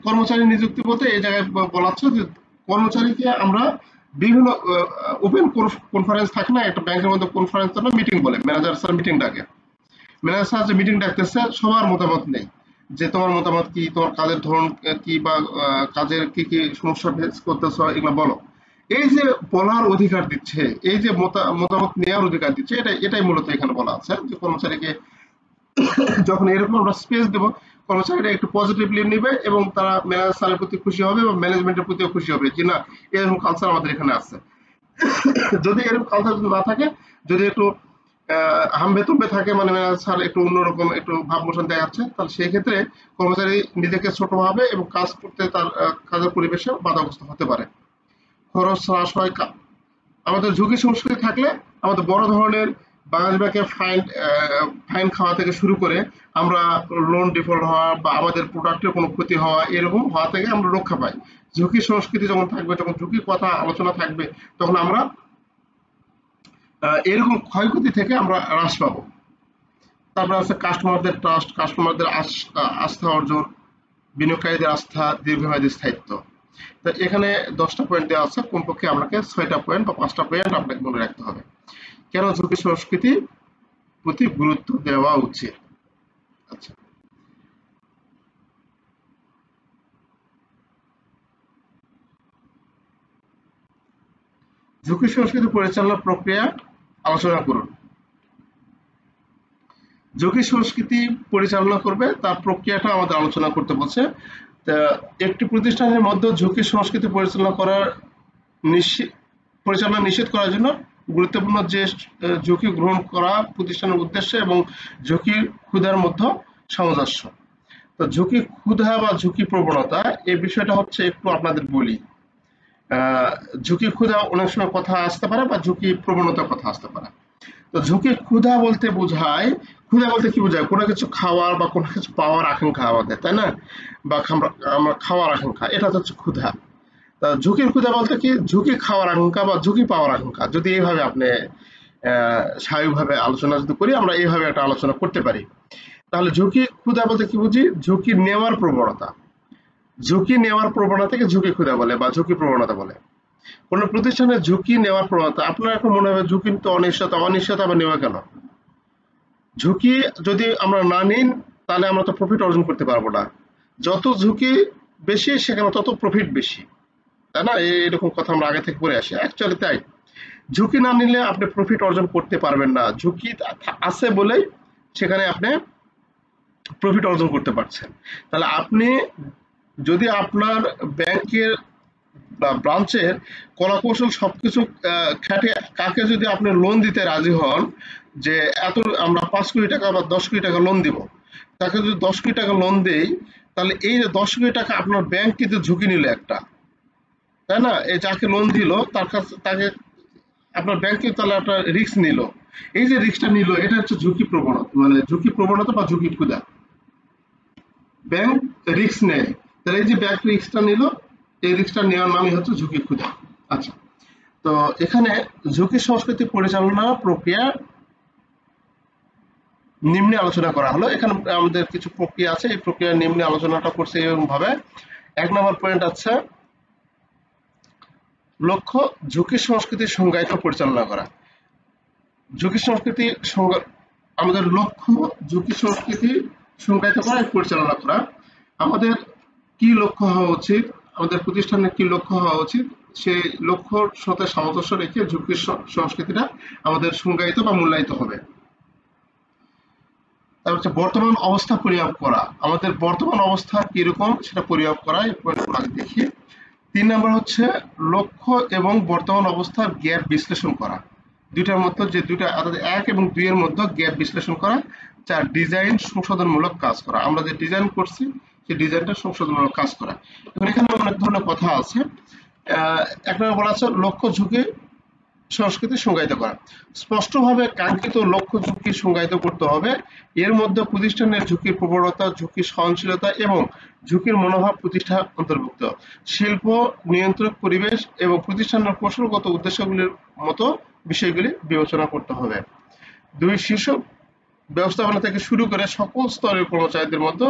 কর্মচারী নিযুক্তি বলতে এই জায়গায় বলা হচ্ছে যে কর্মচারীকে আমরা বিভিন্ন ওপেন কনফারেন্স থাকে না, একটা ব্যাংকের মধ্যে কনফারেন্স মিটিং বলে, ম্যানেজার স্যার মিটিং ডাকে। ম্যানেজার স্যার যে মিটিং ডাকতেছে, সবার মতামত নেই, যে তোমার মতামত কি, তোমার কাজের ধরন কি, বা কাজের কি কি সমস্যা ফেস করতেছ, এগুলো বলো। এই যে বলার অধিকার দিচ্ছে, এই যে মতামত নেওয়ার অধিকার দিচ্ছে, এটাই মূলত এখানে বলা আছে যে কর্মচারীকে যখন এরকম আমরা স্পেস দেব, কর্মচারীরা একটু পজিটিভলি নেবে এবং তারা ম্যানেজার স্যারের প্রতি খুশি হবে এবং ম্যানেজমেন্টের প্রতিও খুশি হবে যে না, এরকম কালচার আমাদের এখানে আছে। যদি এরকম কালচার যদি না থাকে, যদি একটু হাম্বে তুম্বে থাকে, মানে ম্যানেজার স্যার একটু অন্যরকম একটু ভাব মোশন দেখাচ্ছে, তাহলে সেই ক্ষেত্রে কর্মচারী নিজেকে ছোট ভাবে এবং কাজ করতে তার কাজের পরিবেশে বাধাগ্রস্ত হতে পারে। খরচ হ্রাস হয়। আমাদের ঝুঁকি সংস্কৃতি থাকলে আমাদের বড় ধরনের বাংলাদেশ ব্যাংকে ফাইন ফাইন খাওয়া থেকে শুরু করে আমরা লোন ডিফল্ট হওয়া বা আমাদের প্রোডাক্টের কোনো ক্ষতি হওয়া, এরকম হওয়া থেকে আমরা রক্ষা পাই। ঝুঁকি সংস্কৃতি যখন থাকবে, যখন ঝুঁকির কথা আলোচনা থাকবে, তখন আমরা এরকম ক্ষয়ক্ষতি থেকে আমরা হ্রাস পাবো। তারপরে আছে কাস্টমারদের ট্রাস্ট, কাস্টমারদের আস্থা অর্জন, বিনিয়োগকারীদের আস্থা, দীর্ঘমেয়াদী স্থায়িত্ব। তো এখানে 10টা পয়েন্ট দেওয়া আছে, কমপক্ষে আপনাকে 6টা পয়েন্ট বা 5টা পয়েন্ট আপনাকে মনে রাখতে হবে কেন ঝুঁকি সংস্কৃতি প্রতি গুরুত্ব দেওয়া উচিত। আচ্ছা, ঝুঁকি সংস্কৃতি পরিচালনা প্রক্রিয়া আলোচনা করুন। ঝুঁকি সংস্কৃতি পরিচালনা করবে তার প্রক্রিয়াটা আমাদের আলোচনা করতে বলছে। তা একটি প্রতিষ্ঠানের মধ্যে ঝুঁকি সংস্কৃতি পরিচালনা নিশ্চিত করার জন্য গুরুত্বপূর্ণ যে ঝুঁকি গ্রহণ করা প্রতিষ্ঠানের উদ্দেশ্য এবং ঝুঁকির ক্ষুধার মধ্যে সামঞ্জস্য। তো ঝুঁকি ক্ষুধা বা ঝুঁকি প্রবণতা, এই বিষয়টা হচ্ছে একটু আপনাদের বলি। আহ, ঝুঁকি ক্ষুধা অনেক সময় কথা আসতে পারে বা ঝুঁকি প্রবণতার কথা আসতে পারে। তো ঝুঁকি ক্ষুধা বলতে বোঝায়, ক্ষুধা বলতে কি বোঝায়, কোনো কিছু খাওয়ার বা কোনো কিছু পাওয়ার আকাঙ্ক্ষা আমাদের, তাই না? বা আমরা খাওয়ার আকাঙ্ক্ষা, এটা হচ্ছে ক্ষুধা। তা ঝুঁকির ক্ষুধা বলতে কি, ঝুঁকি খাওয়ার আকাঙ্ক্ষা বা ঝুঁকি পাওয়ার আকাঙ্ক্ষা। যদি এইভাবে আপনি স্বাভাবিকভাবে আলোচনা যদি করি, আমরা এইভাবে একটা আলোচনা করতে পারি। তাহলে ঝুঁকি ক্ষুধা বলতে কি বুঝি, ঝুঁকি নেওয়ার প্রবণতা। ঝুঁকি নেওয়ার প্রবণতাকে ঝুঁকি ক্ষুধা বলে বা ঝুঁকি প্রবণতা বলে। কোন প্রতিষ্ঠানের ঝুঁকি নেওয়ার প্রবণতা, আপনার এখন মনে হবে ঝুঁকি তো অনিশ্চয়তা, অনিশ্চয়তা আবার নেওয়া কেন? ঝুঁকি যদি আমরা না নিই, তাহলে আমরা তো প্রফিট অর্জন করতে পারবো না। যত ঝুঁকি বেশি, সেখানে তত প্রফিট বেশি, তাই না? এরকম কথা আমরা আগে থেকে পড়ে আসি, অ্যাকচুয়ালি তাই। ঝুঁকি না নিলে আপনি প্রফিট অর্জন করতে পারবেন না, ঝুঁকি আছে বলেই সেখানে আপনি প্রফিট অর্জন করতে পারছেন। তাহলে আপনি যদি আপনার ব্যাংকের বা ব্রাঞ্চের কলাকৌশল সবকিছু খাটিয়ে কাকে যদি আপনি লোন দিতে রাজি হন, যে এত আমরা 5 কোটি টাকা বা 10 কোটি টাকা লোন দিব, তাকে যদি 10 কোটি টাকা লোন দেই, তাহলে এই যে 10 কোটি টাকা আপনার ব্যাংক কিন্তু ঝুঁকি নিল একটা, তাই না? এই যাকে লোন দিল তার কাছে তাকে আপনার ব্যাংক কিন্তু তাহলে একটা রিস্ক নিল। এই যে রিস্কটা নিল, এটা হচ্ছে ঝুঁকি প্রবণতা, মানে ঝুঁকি প্রবণতা বা ঝুঁকি ক্ষুধা। ব্যাংক রিস্ক নেয়, তাহলে এই যে ব্যাংক রিস্কটা নিল, এই রিস্কটা নেওয়ার নামই হচ্ছে ঝুঁকি ক্ষুধা। আচ্ছা, তো এখানে ঝুঁকি সংস্কৃতি পরিচালনা প্রক্রিয়া নিম্নে আলোচনা করা হলো। এখানে আমাদের কিছু প্রক্রিয়া আছে, এই প্রক্রিয়া নিম্নে আলোচনাটা করছে এরকম ভাবে। 1 নম্বর পয়েন্ট আছে লক্ষ্য ঝুঁকি সংস্কৃতি সংজ্ঞায়িত পরিচালনা করা। ঝুঁকি সংস্কৃতি আমাদের লক্ষ্য ঝুঁকি সংস্কৃতি সংজ্ঞায়িত করা এবং পরিচালনা করা। আমাদের কি লক্ষ্য হওয়া উচিত, আমাদের প্রতিষ্ঠানের কি লক্ষ্য হওয়া উচিত, সেই লক্ষ্যর সাথে সামঞ্জস্য রেখে ঝুঁকি সংস্কৃতিটা আমাদের সংজ্ঞায়িত বা মূল্যায়িত হবে। তার হচ্ছে বর্তমান অবস্থা পরিমাপ করা, আমাদের বর্তমান অবস্থা কিরকম সেটা পরিমাপ করা, এই পয়েন্টগুলো আগে দেখি। 3 নম্বর হচ্ছে লক্ষ্য এবং বর্তমান অবস্থার গ্যাপ বিশ্লেষণ করা, দুইটার মধ্যে যে দুইটা অর্থাৎ 1 এবং 2 এর মধ্যে গ্যাপ বিশ্লেষণ করা। 4 ডিজাইন সংশোধনমূলক কাজ করা, আমরা যে ডিজাইন করছি সেই ডিজাইনটা সংশোধনমূলক কাজ করা। এবং এখানে অনেক ধরনের কথা আছে। 1 নম্বর বলা আছে লক্ষ্য ঝুঁকি সংস্কৃতি সংজ্ঞায়িত করা, স্পষ্টভাবে কাঙ্ক্ষিত লক্ষ্য ঝুঁকি সংজ্ঞায়িত করতে হবে। এর মধ্যে প্রতিষ্ঠানের ঝুঁকির প্রবণতা, ঝুঁকি সহনশীলতা এবং ঝুঁকির মনোভাব প্রতিষ্ঠা অন্তর্ভুক্ত। শিল্প নিয়ন্ত্রক পরিবেশ এবং প্রতিষ্ঠানের কৌশলগত উদ্দেশ্যগুলির মতো বিষয়গুলি বিবেচনা করতে হবে। 2 শীর্ষ ব্যবস্থাপনা থেকে শুরু করে সকল স্তরের কর্মচারীদের মধ্যে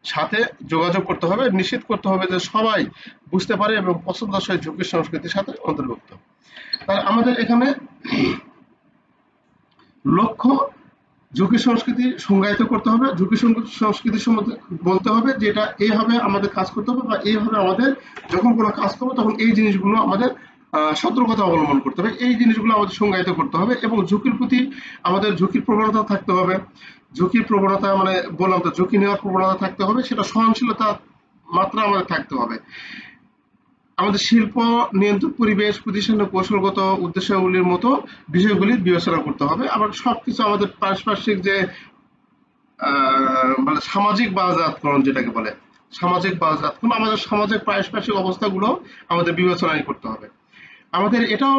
সাথে যোগাযোগ করতে হবে, নিশ্চিত করতে হবে যে সবাই বুঝতে পারে এবং পছন্দসই ঝুঁকি সংস্কৃতির সাথে অন্তর্ভুক্ত। তাহলে আমাদের এখানে লক্ষ্য ঝুঁকি সংস্কৃতি সংজ্ঞায়িত করতে হবে, ঝুঁকি সংস্কৃতির সম্বন্ধে বলতে হবে যে এটা এইভাবে আমাদের কাজ করতে হবে বা এইভাবে আমাদের যখন কোনো কাজ করবো তখন এই জিনিসগুলো আমাদের সতর্কতা অবলম্বন করতে হবে, এই জিনিসগুলো আমাদের সংজ্ঞায়িত করতে হবে। এবং ঝুঁকির প্রতি আমাদের ঝুঁকির প্রবণতা থাকতে হবে, ঝুঁকির প্রবণতা মানে বললাম তো ঝুঁকি নেওয়ার প্রবণতা থাকতে হবে, সেটা সহনশীলতা মাত্রা আমাদের থাকতে হবে। আমাদের শিল্প নিয়ন্ত্রক পরিবেশ প্রতিষ্ঠানের কৌশলগত উদ্দেশ্যগুলির মতো বিষয়গুলি বিবেচনা করতে হবে। আবার সবকিছু আমাদের পারিপার্শ্বিক যে মানে সামাজিক বাজারজাতকরণ যেটাকে বলে, সামাজিক বাজারজাতকরণ, আমাদের সমাজের পারিপার্শ্বিক অবস্থাগুলো আমাদের বিবেচনায় করতে হবে। আমাদের এটাও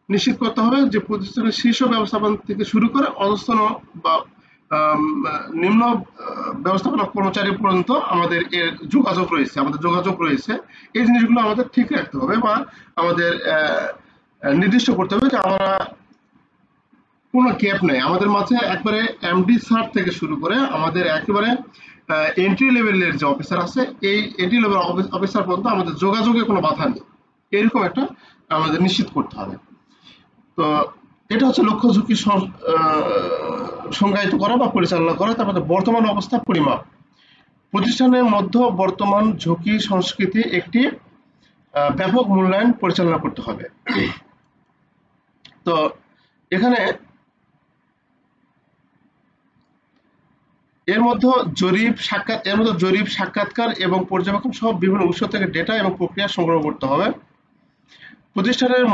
নিশ্চিত করতে হবে যে প্রতিষ্ঠানের শীর্ষ ব্যবস্থাপনা থেকে শুরু করে অধস্তন বা নিম্ন ব্যবস্থাপনা কর্মচারী পর্যন্ত আমাদের এর যোগাযোগ রয়েছে, এই জিনিসগুলো আমাদের ঠিক রাখতে হবে বা আমাদের নির্দিষ্ট করতে হবে যে আমরা কোনো গ্যাপ নেই আমাদের মাঝে। একবারে এমডি স্যার থেকে শুরু করে আমাদের একেবারে এন্ট্রি লেভেলের যে অফিসার আছে, এই এন্ট্রি লেভেল অফিসার পর্যন্ত আমাদের যোগাযোগে কোনো বাধা নেই, এরকম একটা আমাদের নিশ্চিত করতে হবে। তো এটা হচ্ছে লক্ষ্য ঝুঁকি সংজ্ঞায়িত করা বা পরিচালনা করা। তারপরে বর্তমান অবস্থা পরিমাপ, প্রতিষ্ঠানের মধ্যে বর্তমান ঝুঁকি সংস্কৃতি একটি ব্যাপক মূল্যায়ন পরিচালনা করতে হবে। তো এখানে এর মধ্যে জরিপ সাক্ষাৎকার এবং পর্যবেক্ষণ সহ বিভিন্ন উৎস থেকে ডেটা এবং প্রক্রিয়া সংগ্রহ করতে হবে। প্রতিষ্ঠানের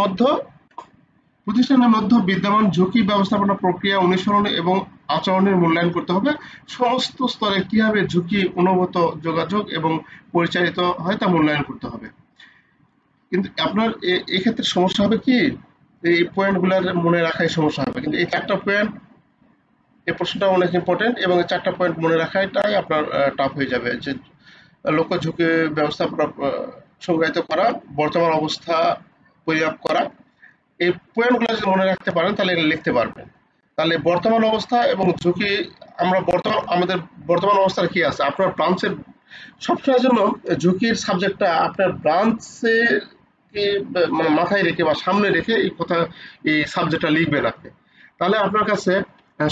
মধ্যে বিদ্যমান ঝুঁকি ব্যবস্থাপনা প্রক্রিয়া অনুসরণ এবং আচরণের মূল্যায়ন করতে হবে। সমস্ত স্তরে কিভাবে ঝুঁকি অনুভূত, যোগাযোগ এবং পরিচালিত হয় তা মূল্যায়ন করতে হবে। কিন্তু আপনার এক্ষেত্রে সমস্যা হবে কি, এই পয়েন্টগুলোর মনে রাখাই সমস্যা হবে, কিন্তু এই 4টা পয়েন্ট, এই প্রশ্নটা অনেক ইম্পর্টেন্ট এবং এই 4টা পয়েন্ট মনে রাখাটাই আপনার টাফ হয়ে যাবে। যে লক্ষ্য ঝুঁকি ব্যবস্থাপনা সংজ্ঞায়িত করা, বর্তমান অবস্থা পরিমাপ করা, এই পয়েন্টগুলো যদি মনে রাখতে পারেন তাহলে এগুলো লিখতে পারবেন। তাহলে বর্তমান অবস্থা এবং ঝুঁকি, আমাদের বর্তমান অবস্থার কি আছে, আপনার ব্রাঞ্চের সবসময়ের জন্য ঝুঁকির সাবজেক্টটা আপনার ব্রাঞ্চে মানে মাথায় রেখে বা সামনে রেখে এই সাবজেক্টটা লিখবেন আপনি, তাহলে আপনার কাছে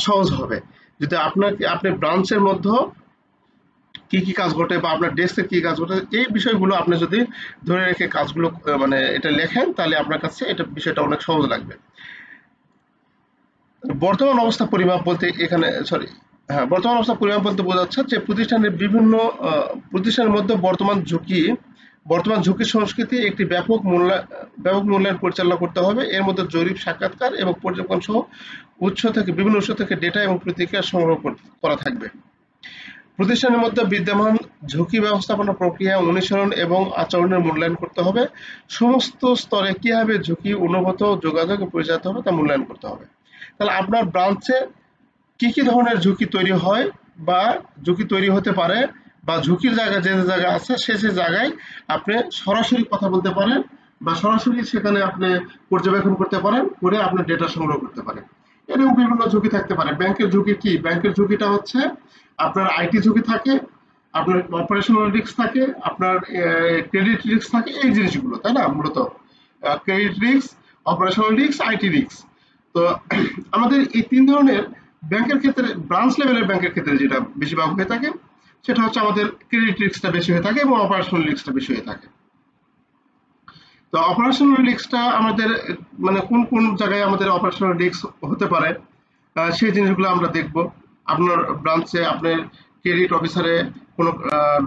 সহজ হবে। যদি আপনি ব্রাঞ্চের মধ্যে কি কি কাজ ঘটে বা আপনার ডেস্কে কি কাজ ঘটে, এই বিষয়গুলো আপনি যদি ধরে রেখে কাজগুলো মানে এটা লেখেন তাহলে আপনার কাছে এটা বিষয়টা অনেক সহজ লাগবে। বর্তমান অবস্থা পরিমাপ বলতে এখানে বর্তমান অবস্থা পরিমাপ বলতে বোঝাচ্ছে যে প্রতিষ্ঠানের মধ্যে বর্তমান ঝুঁকি সংস্কৃতি একটি ব্যাপক মূল্যায়ন পরিচালনা করতে হবে। এর মধ্যে জরিপ সাক্ষাৎকার এবং পর্যবেক্ষণ সহ বিভিন্ন উৎস থেকে ডেটা এবং প্রতিক্রিয়া সংগ্রহ করা থাকবে। প্রতিষ্ঠানের মধ্যে বিদ্যমান ঝুঁকি ব্যবস্থাপনা প্রক্রিয়া অনুসরণ এবং আচরণের মূল্যায়ন করতে হবে। সমস্ত স্তরে কিভাবে ঝুঁকি অনুভূত, যোগাযোগ পরিচালিত হবে তা মূল্যায়ন করতে হবে। তাহলে আপনার ব্রাঞ্চে কি কি ধরনের ঝুঁকি তৈরি হয় বা ঝুঁকি তৈরি হতে পারে বা ঝুঁকির জায়গা যে জায়গা আছে সে জায়গায় আপনি সরাসরি কথা বলতে পারেন বা সরাসরি সেখানে আপনি পর্যবেক্ষণ করতে পারেন, করে আপনি ডেটা সংগ্রহ করতে পারেন। এরকম বিভিন্ন ঝুঁকি থাকতে পারে। ব্যাংকের ঝুঁকি কি? ব্যাংকের ঝুঁকিটা হচ্ছে আপনার আইটি ঝুঁকি থাকে, আপনার অপারেশনাল রিস্ক থাকে, আপনার ক্রেডিট রিস্ক থাকে, এই জিনিসগুলো, তাই না? মূলত credit risk, operational risk, IT risk. তো আমাদের এই ৩ ধরনের ব্যাংকের ক্ষেত্রে, ব্রাঞ্চ লেভেলের ব্যাংকের ক্ষেত্রে যেটা বেশিরভাগ হয়ে থাকে সেটা হচ্ছে আমাদের ক্রেডিট রিস্কটা বেশি হয়ে থাকে এবং অপারেশনাল রিস্কটা বেশি হয়ে থাকে। তো অপারেশনাল রিস্কটা আমাদের মানে কোন কোন জায়গায় আমাদের অপারেশনাল রিস্ক হতে পারে সেই জিনিসগুলো আমরা দেখব। আপনার ব্রাঞ্চে আপনার ক্রেডিট অফিসারে কোনো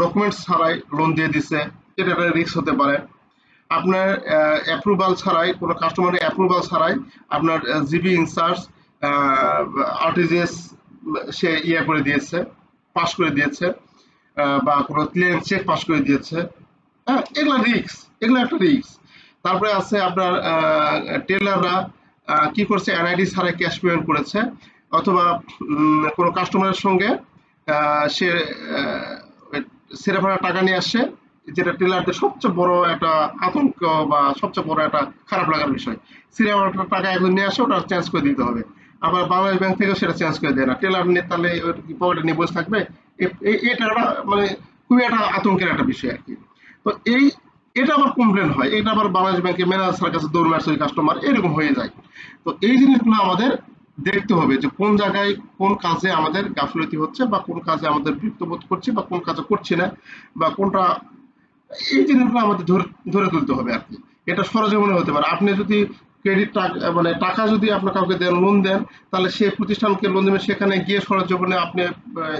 ডকুমেন্টস ছাড়াই লোন দিয়ে দিচ্ছে, এটা একটা রিস্ক হতে পারে। আপনার অ্যাপ্রুভাল ছাড়াই, কোনো কাস্টমারের অ্যাপ্রুভাল ছাড়াই আপনার জিবি ইনচার্জ আরটিজিএস সে ইয়ে করে দিয়েছে, পাস করে দিয়েছে, বা কোনো ক্লিয়ারেন্স চেক পাস করে দিয়েছে, হ্যাঁ, এগুলা রিস্ক, এগুলো একটা রিস্ক। তারপরে আছে আপনার টেলাররা কি করছে, এনআইডি ছাড়াই ক্যাশ পেমেন্ট করেছে, অথবা কোনো কাস্টমারের সঙ্গে সে ছেড়ে ফেলা টাকা নিয়ে আসছে, যেটা টেলারদের সবচেয়ে বড় একটা আতঙ্ক বা সবচেয়ে বড় একটা খারাপ লাগার বিষয়। ছিঁড়ে ফেলা টাকা এখন নিয়ে আসে, ওটা চেঞ্জ করে দিতে হবে। আবার বাংলাদেশ ব্যাংক থেকেও সেটা চেঞ্জ করে দেয় না, টেলার নিয়ে তাহলে পকেটে নিয়ে বসে থাকবে। এটা একটা মানে খুবই একটা আতঙ্কের একটা বিষয় আর কি। তো এটা আবার কমপ্লেন হয়, এটা আবার বাংলাদেশ ব্যাংকের ম্যানেজারের কাছে দৌড় মারছে ওই কাস্টমার, এরকম হয়ে যায়। তো এই জিনিসগুলো আমাদের দেখতে হবে যে কোন জায়গায় কোন কাজে আমাদের গাফিলতি হচ্ছে, বা কোন কাজে আমাদের বিরক্ত বোধ করছি, বা কোন কাজে করছি না, বা কোনটা, এই জিনিসগুলো আমাদের ধরে তুলতে হবে আর কি। এটা সরজীবনে হতে পারে। আপনি যদি ক্রেডিট মানে টাকা যদি আপনার কাউকে দেন, লোন দেন, তাহলে সে প্রতিষ্ঠানকে লোন দেবেন, সেখানে গিয়ে সরজীবনে আপনি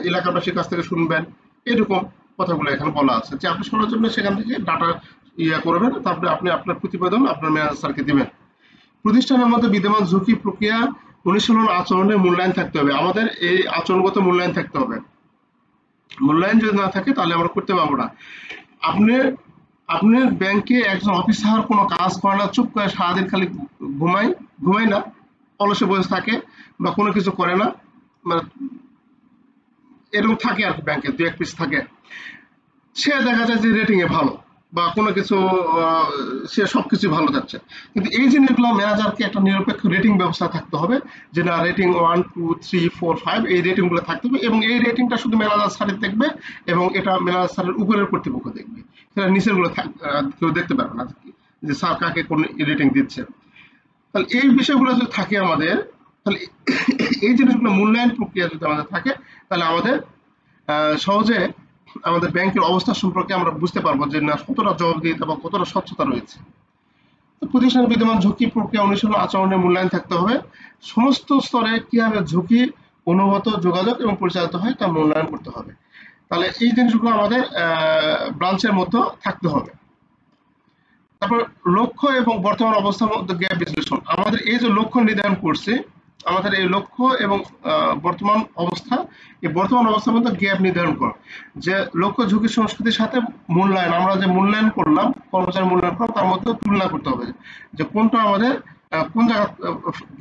এলাকাবাসীর কাছ থেকে শুনবেন, এরকম কথাগুলো এখানে বলা আছে যে আপনি সরজীবনে সেখান থেকে ডাটা করবেন, তারপরে আপনি আপনার প্রতিবেদন আপনার ম্যানেজার স্যারকে দিবেন। প্রতিষ্ঠানের মধ্যে বিদ্যমান ঝুঁকি, প্রক্রিয়া, অনুশীলন, আচরণের মূল্যায়ন থাকতে হবে। আমাদের এই আচরণগত মূল্যায়ন থাকতে হবে। মূল্যায়ন যদি না থাকে তাহলে আমরা করতে পারবো না। আপনি আপনার ব্যাংকে একজন অফিসার কোনো কাজ করে না, চুপ করে সারাদিন খালি ঘুমাই না, অলসে বসে থাকে বা কোনো কিছু করে না, মানে এরকম থাকে আর কি, ব্যাংকে দু এক পিস থাকে। সে দেখা যায় যে রেটিং এ ভালো বা কোনো কিছু, সে সবকিছু ভালো যাচ্ছে, কিন্তু এই জিনিসগুলো ম্যানেজারকে একটা নিরপেক্ষ রেটিং ব্যবস্থা থাকতে হবে, যে না রেটিং 1 2 3 4 5 এই রেটিং গুলো থাকতে হবে, এবং এই রেটিংটা শুধু ম্যানেজার স্যারের দেখবে, এবং এটা ম্যানেজার স্যারের উপরের কর্তৃপক্ষ দেখবে, সেটা নিচের গুলো কেউ দেখতে পারবে না যে স্যার কাকে কোন রেটিং দিচ্ছে। তাহলে এই বিষয়গুলো যদি থাকে আমাদের, তাহলে এই জিনিসগুলো মূল্যায়ন প্রক্রিয়া যদি আমাদের থাকে, তাহলে আমাদের সহজে আমাদের ব্যাংকের অবস্থা সম্পর্কে আমরা বুঝতে পারবো যে না কতটা জবাবদিহিতা বা কতটা স্বচ্ছতা রয়েছে। তো প্রতিষ্ঠানের বিদ্যমান ঝুঁকি, প্রক্রিয়া, অনুশীলন, আচরণের মূল্যায়ন থাকতে হবে। সমস্ত স্তরে কিভাবে ঝুঁকি অনুভূত, যোগাযোগ এবং পরিচালিত হয় তা মূল্যায়ন করতে হবে। তাহলে এই জিনিসগুলো আমাদের ব্রাঞ্চের মধ্যে থাকতে হবে। তারপর লক্ষ্য এবং বর্তমান অবস্থার মধ্যে গ্যাপ বিশ্লেষণ। আমাদের এই যে লক্ষ্য নির্ধারণ করছি, আমাদের এই লক্ষ্য এবং বর্তমান অবস্থা, এই বর্তমান অবস্থার মধ্যে গ্যাপ নির্ধারণ করো, যে লক্ষ্য, ঝুঁকি, সংস্কৃতির সাথে মূল্যায়ন, আমরা যে মূল্যায়ন করলাম, কর্মচারী মূল্যায়ন করলাম, তার মধ্যে তুলনা করতে হবে যে কোনটা আমাদের কোন জায়গায়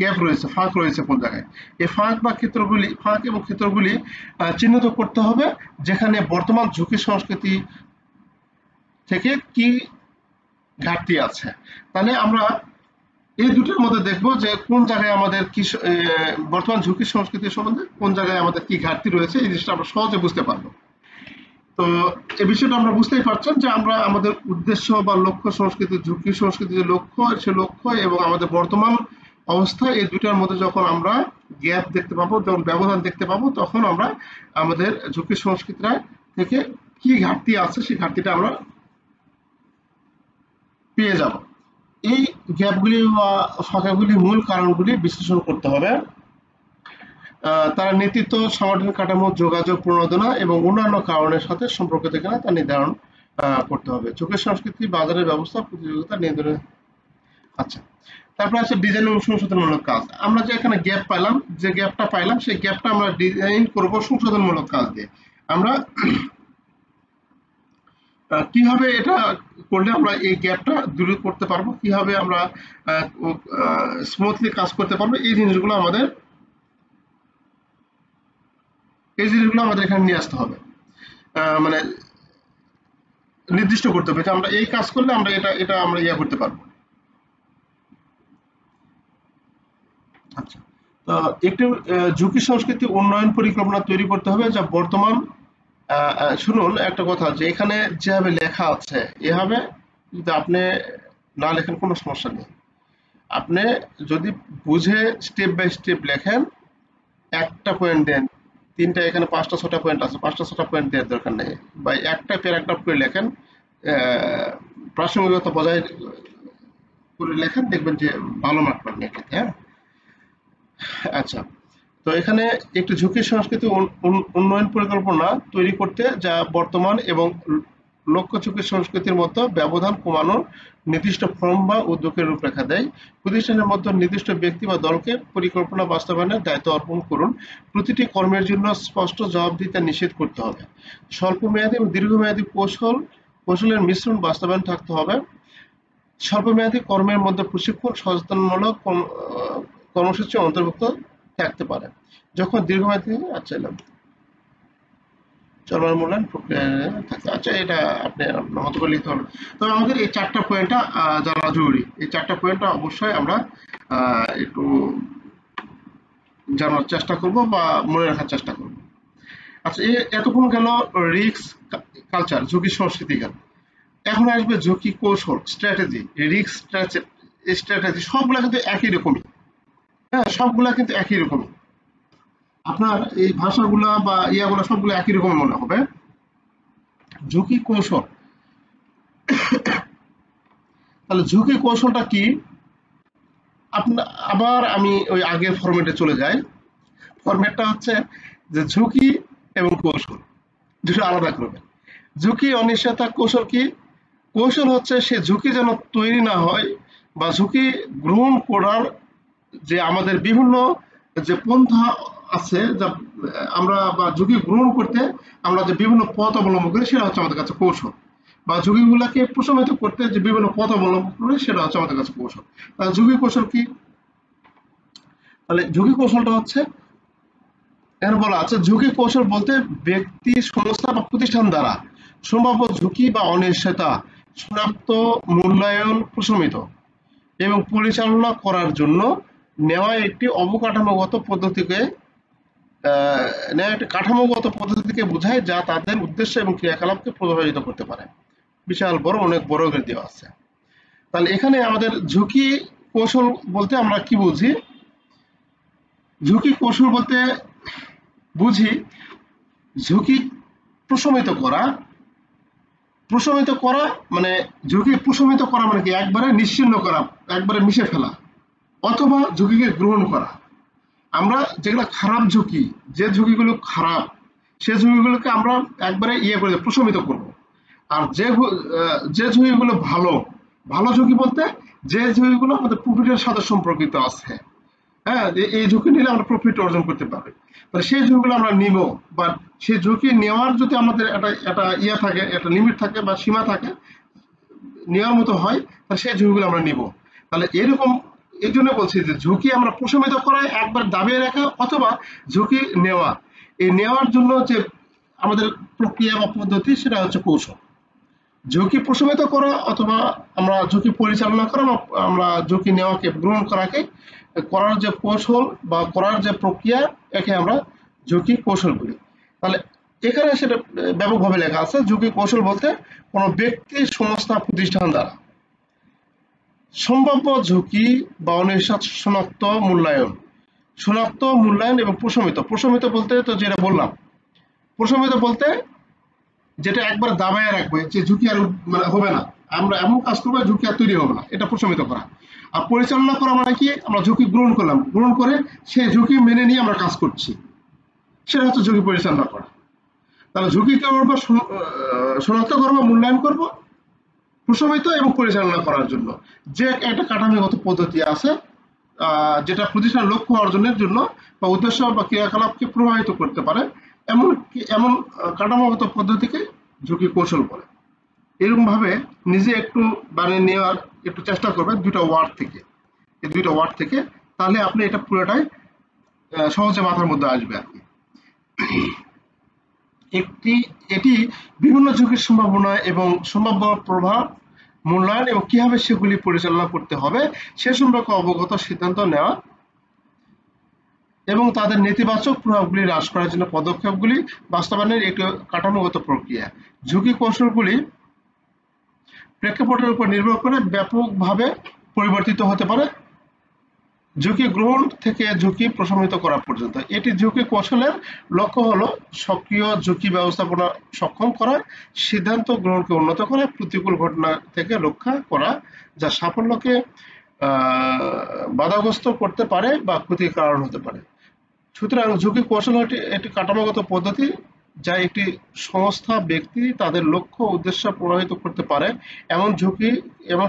গ্যাপ রয়েছে, ফাঁক রয়েছে কোন জায়গায়। এই ফাঁক এবং ক্ষেত্রগুলি চিহ্নিত করতে হবে, যেখানে বর্তমান ঝুঁকি সংস্কৃতি থেকে কি ঘাটতি আছে। তাহলে আমরা এই দুটোর মধ্যে দেখবো যে কোন জায়গায় আমাদের কি বর্তমান ঝুঁকি সংস্কৃতির সম্বন্ধে কোন জায়গায় আমাদের কি ঘাটতি রয়েছে, এই জিনিসটা আমরা সহজে বুঝতে পারবো। তো এই বিষয়টা আমরা বুঝতেই পারছেন যে আমরা আমাদের উদ্দেশ্য বা লক্ষ্য, সংস্কৃতি, ঝুঁকি সংস্কৃতির লক্ষ্য, সে লক্ষ্য এবং আমাদের বর্তমান অবস্থা, এই দুটার মধ্যে যখন আমরা গ্যাপ দেখতে পাবো, যখন ব্যবধান দেখতে পাবো, তখন আমরা আমাদের ঝুঁকি সংস্কৃতিটা থেকে কি ঘাটতি আছে সেই ঘাটতিটা আমরা পেয়ে যাব। এই গ্যাপগুলি বা ফাঁকাগুলির মূল কারণগুলি বিশ্লেষণ করতে হবে। তার নেতৃত্ব, সাংগঠনিক কাঠামো, যোগাযোগ, প্রণোদনা এবং অন্যান্য কারণের সাথে সম্পর্কিত কিনা তা নির্ধারণ করতে হবে। ঝুঁকি সংস্কৃতি, বাজারের ব্যবস্থা, প্রতিযোগিতা নিয়ন্ত্রণে। আচ্ছা, তারপরে আছে ডিজাইন এবং সংশোধনমূলক কাজ। আমরা যে এখানে গ্যাপ পাইলাম, যে গ্যাপটা পাইলাম, সেই গ্যাপটা আমরা ডিজাইন করব সংশোধনমূলক কাজ দিয়ে। আমরা কিভাবে এটা করলে আমরা এই গ্যাপটা দূর করতে পারবো, কিভাবে আমরা স্মুথলি কাজ করতে পারবো, এই জিনিসগুলো আমাদের এখানে নিয়ে আসতে হবে, মানে নির্দিষ্ট করতে হবে যে আমরা এই কাজ করলে আমরা এটা এটা আমরা ইয়া করতে পারবো। আচ্ছা, তো একটু ঝুঁকি সংস্কৃতি উন্নয়ন পরিকল্পনা তৈরি করতে হবে, যা বর্তমান শুনুন একটা কথা, যে এখানে যেভাবে লেখা আছে এভাবে যদি আপনি না লেখেন কোনো সমস্যা নেই। আপনি যদি বুঝে স্টেপ বাই স্টেপ লেখেন, একটা পয়েন্ট দেন, তিনটা এখানে পাঁচটা ছটা পয়েন্ট আছে, পাঁচটা ছটা পয়েন্ট দেওয়ার দরকার নেই, বা একটা প্যারাগ্রাফ করে লেখেন, প্রাসঙ্গিকতা বজায় করে লেখেন, দেখবেন যে ভালো মার্ক পাবেন এক্ষেত্রে। হ্যাঁ, আচ্ছা। তো এখানে একটি ঝুঁকি সংস্কৃতি উন্নয়ন পরিকল্পনা তৈরি করতে, যা বর্তমান এবং লক্ষ্য ঝুঁকি সংস্কৃতির মধ্যে ব্যবধান কমানোর নির্দিষ্ট ফর্ম বা উদ্যোগের রূপরেখা দেয়। প্রতিষ্ঠানের মধ্যে নির্দিষ্ট ব্যক্তি বা দলকে পরিকল্পনা বাস্তবায়নের দায়িত্ব অর্পণ করুন। প্রতিটি কর্মের জন্য স্পষ্ট জবাবদিহিতা নিশ্চিত করতে হবে। স্বল্পমেয়াদী এবং দীর্ঘমেয়াদী কৌশলের মিশ্রণ বাস্তবায়ন থাকতে হবে। স্বল্পমেয়াদী কর্মের মধ্যে প্রশিক্ষণ, সচেতনমূলক কর্মসূচি অন্তর্ভুক্ত থাকতে পারে। যখন দীর্ঘমেয়াদী, আচ্ছা, চলমান মূল্যায়ন প্রক্রিয়া থাকতে, আচ্ছা, এটা আপনি আপনার মতো করে লিখতে হবে। তবে আমাদের এই চারটা পয়েন্টটা জানা জরুরি। এই চারটা পয়েন্টটা অবশ্যই আমরা একটু জানার চেষ্টা করব বা মনে রাখার চেষ্টা করব। আচ্ছা, এতক্ষণ গেল রিস্ক কালচার, ঝুঁকি সংস্কৃতি গেল। এখন আসবে ঝুঁকি কৌশল, স্ট্র্যাটেজি। রিস্ক স্ট্র্যাটেজি সবগুলা কিন্তু একই রকমই। হ্যাঁ, সবগুলা কিন্তু একই রকমই। আপনার এই ভাষাগুলা বা ইয়াগুলা সবগুলো একই রকম মনে হবে। ঝুঁকি কৌশল, তাহলে ঝুঁকি কৌশলটা কি? আবার আমি ওই আগের ফরম্যাটে চলে যাই। ফরম্যাটটা হচ্ছে যে ঝুঁকি এবং কৌশল দুটো আলাদা করবেন। ঝুঁকি, অনিশ্চয়তা। কৌশল কি? কৌশল হচ্ছে সে ঝুঁকি যেন তৈরি না হয়, বা ঝুঁকি গ্রহণ করার যে আমাদের বিভিন্ন যে পন্থা আছে, যা আমরা বা ঝুঁকি গ্রহণ করতে আমরা যে বিভিন্ন পথ অবলম্বন করি, সেটা হচ্ছে আমাদের কাছে কৌশল। বা ঝুঁকিগুলাকে প্রশমিত করতে যে বিভিন্ন পথ অবলম্বন করি, সেটা হচ্ছে আমাদের কাছে কৌশল। তাহলে ঝুঁকি কৌশল কি? তাহলে ঝুঁকি কৌশলটা হচ্ছে, এখানে বলা আছে, ঝুঁকি কৌশল বলতে ব্যক্তি, সংস্থা বা প্রতিষ্ঠান দ্বারা সম্ভাব্য ঝুঁকি বা অনিশ্চয়তা শনাক্ত, মূল্যায়ন, প্রশমিত এবং পরিচালনা করার জন্য নেওয়া একটি অবকাঠামোগত পদ্ধতিকে নেওয়া একটি কাঠামোগত পদ্ধতিকে বোঝায়, যা তাদের উদ্দেশ্য এবং ক্রিয়াকলাপকে প্রভাবিত করতে পারে। বিশাল বড়, অনেক বড় করে দেওয়া আছে। তাহলে এখানে আমাদের ঝুঁকি কৌশল বলতে আমরা কি বুঝি? ঝুঁকি কৌশল বলতে বুঝি ঝুঁকি প্রশমিত করা। প্রশমিত করা মানে, ঝুঁকি প্রশমিত করা মানে কি? একবারে নিশ্চিহ্ন করা, একবারে মিশে ফেলা, অথবা ঝুঁকিকে গ্রহণ করা। আমরা যেগুলো খারাপ ঝুঁকি, যে ঝুঁকিগুলো খারাপ, সে ঝুঁকিগুলোকে আমরা একবারে করে প্রশমিত করব। আর যে ঝুঁকিগুলো ভালো, ভালো ঝুঁকি বলতে যে ঝুঁকিগুলো আমাদের প্রফিটের সাথে সম্পর্কিত আছে, হ্যাঁ, এই ঝুঁকি নিলে আমরা প্রফিট অর্জন করতে পারবে, তাহলে সেই ঝুঁকিগুলো আমরা নিব। বা সেই ঝুঁকি নেওয়ার যদি আমাদের একটা থাকে, একটা লিমিট থাকে বা সীমা থাকে, নেওয়ার মতো হয়, তাহলে সেই ঝুঁকিগুলো আমরা নিব। তাহলে এরকম, এই জন্য বলছি যে ঝুঁকি আমরা প্রশমিত করা, একবার দাবিয়ে রাখা, অথবা ঝুঁকি নেওয়া। এই নেওয়ার জন্য যে আমাদের প্রক্রিয়া বা পদ্ধতি, সেটা হচ্ছে কৌশল। ঝুঁকি প্রশমিত করা অথবা আমরা ঝুঁকি পরিচালনা করা, বা আমরা ঝুঁকি নেওয়াকে গ্রহণ করার যে কৌশল বা করার যে প্রক্রিয়া, একে আমরা ঝুঁকি কৌশল বলি। তাহলে এখানে সেটা ব্যাপকভাবে লেখা আছে। ঝুঁকি কৌশল বলতে কোনো ব্যক্তি, সংস্থা, প্রতিষ্ঠান দ্বারা সম্ভাব্য ঝুঁকি বা অনিশ্চিত শনাক্ত, মূল্যায়ন এবং প্রশমিত বলতে তো যেটা বললাম, প্রশমিত বলতে যেটা একবার দাবায় রাখবে যে ঝুঁকি আর মানে হবে না, আমরা এমন কাজ করবো ঝুঁকি আর তৈরি হবে না, এটা প্রশমিত করা। আর পরিচালনা করা মানে কি? আমরা ঝুঁকি গ্রহণ করলাম, গ্রহণ করে সেই ঝুঁকি মেনে নিয়ে আমরা কাজ করছি, সেটা হচ্ছে ঝুঁকি পরিচালনা করা। তাহলে ঝুঁকিকে আমরা শনাক্ত করবো, মূল্যায়ন করব, প্রশমিত এবং পরিচালনা করার জন্য যে একটা কাঠামোগত পদ্ধতি আছে, যেটা প্রতিষ্ঠান লক্ষ্য অর্জনের জন্য বা উদ্দেশ্য বা ক্রিয়াকলাপকে প্রভাবিত করতে পারে, এমন কাঠামোগত পদ্ধতিকে ঝুঁকি কৌশল বলে। এরকম ভাবে নিজে একটু বানিয়ে নেওয়ার একটু চেষ্টা করবেন দুইটা ওয়ার্ড থেকে, এই দুইটা ওয়ার্ড থেকে, তাহলে আপনি এটা পুরোটাই সহজে মাথার মধ্যে আসবে আর কি। এটি বিভিন্ন ঝুঁকির সম্ভাবনা এবং সম্ভাব্য প্রভাব মূল্যায়ন এবং কিভাবে সেগুলি পরিচালনা করতে হবে সে সম্পর্কে অবগত সিদ্ধান্ত নেওয়া এবং তাদের নেতিবাচক প্রভাবগুলি হ্রাস করার জন্য পদক্ষেপগুলি বাস্তবায়নের একটি কাঠামোগত প্রক্রিয়া। ঝুঁকি কৌশলগুলি প্রেক্ষাপটের উপর নির্ভর করে ব্যাপকভাবে পরিবর্তিত হতে পারে, ঝুঁকি গ্রহণ থেকে ঝুঁকি প্রশমিত করা পর্যন্ত। এটি ঝুঁকি কৌশলের লক্ষ্য হলো সক্রিয় ঝুঁকি ব্যবস্থাপনা সক্ষম করা, সিদ্ধান্ত গ্রহণকে উন্নত করা, প্রতিকূল ঘটনা থেকে রক্ষা করা, যা সাফল্যকে বাধাগ্রস্ত করতে পারে বা ক্ষতির কারণ হতে পারে। সুতরাং ঝুঁকি কৌশল একটি কাঠামোগত পদ্ধতি যা একটি সংস্থা ব্যক্তি তাদের লক্ষ্য উদ্দেশ্য প্রভাবিত করতে পারে এমন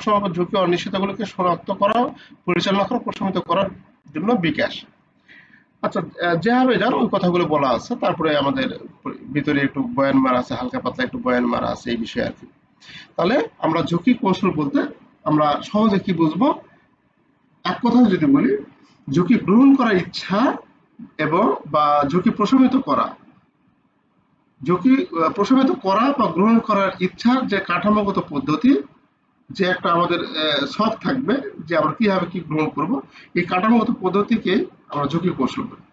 সময় ঝুঁকি অনিশ্চয়তাগুলোকে শনাক্ত করা, পরিচালনা করা, প্রশমিত করার জন্য বিকাশ। আচ্ছা, যেভাবে জানো ওই কথাগুলো বলা আছে, তারপরে আমাদের ভিতরে একটু বয়ান মারা আছে, হালকা পাতলা একটু বয়ান মারা আছে এই বিষয়ে আর কি। তাহলে আমরা ঝুঁকি কৌশল বলতে আমরা সহজে কি বুঝবো? এক কথা যদি বলি, ঝুঁকি গ্রহণ করার ইচ্ছা এবং বা ঝুঁকি প্রশমিত করা, ঝুঁকি প্রশমিত করা বা গ্রহণ করার ইচ্ছার যে কাঠামোগত পদ্ধতি, যে একটা আমাদের শখ থাকবে যে আমরা কিভাবে কি গ্রহণ করব, এই কাঠামোগত পদ্ধতিকে আমরা ঝুঁকি কৌশল বলি।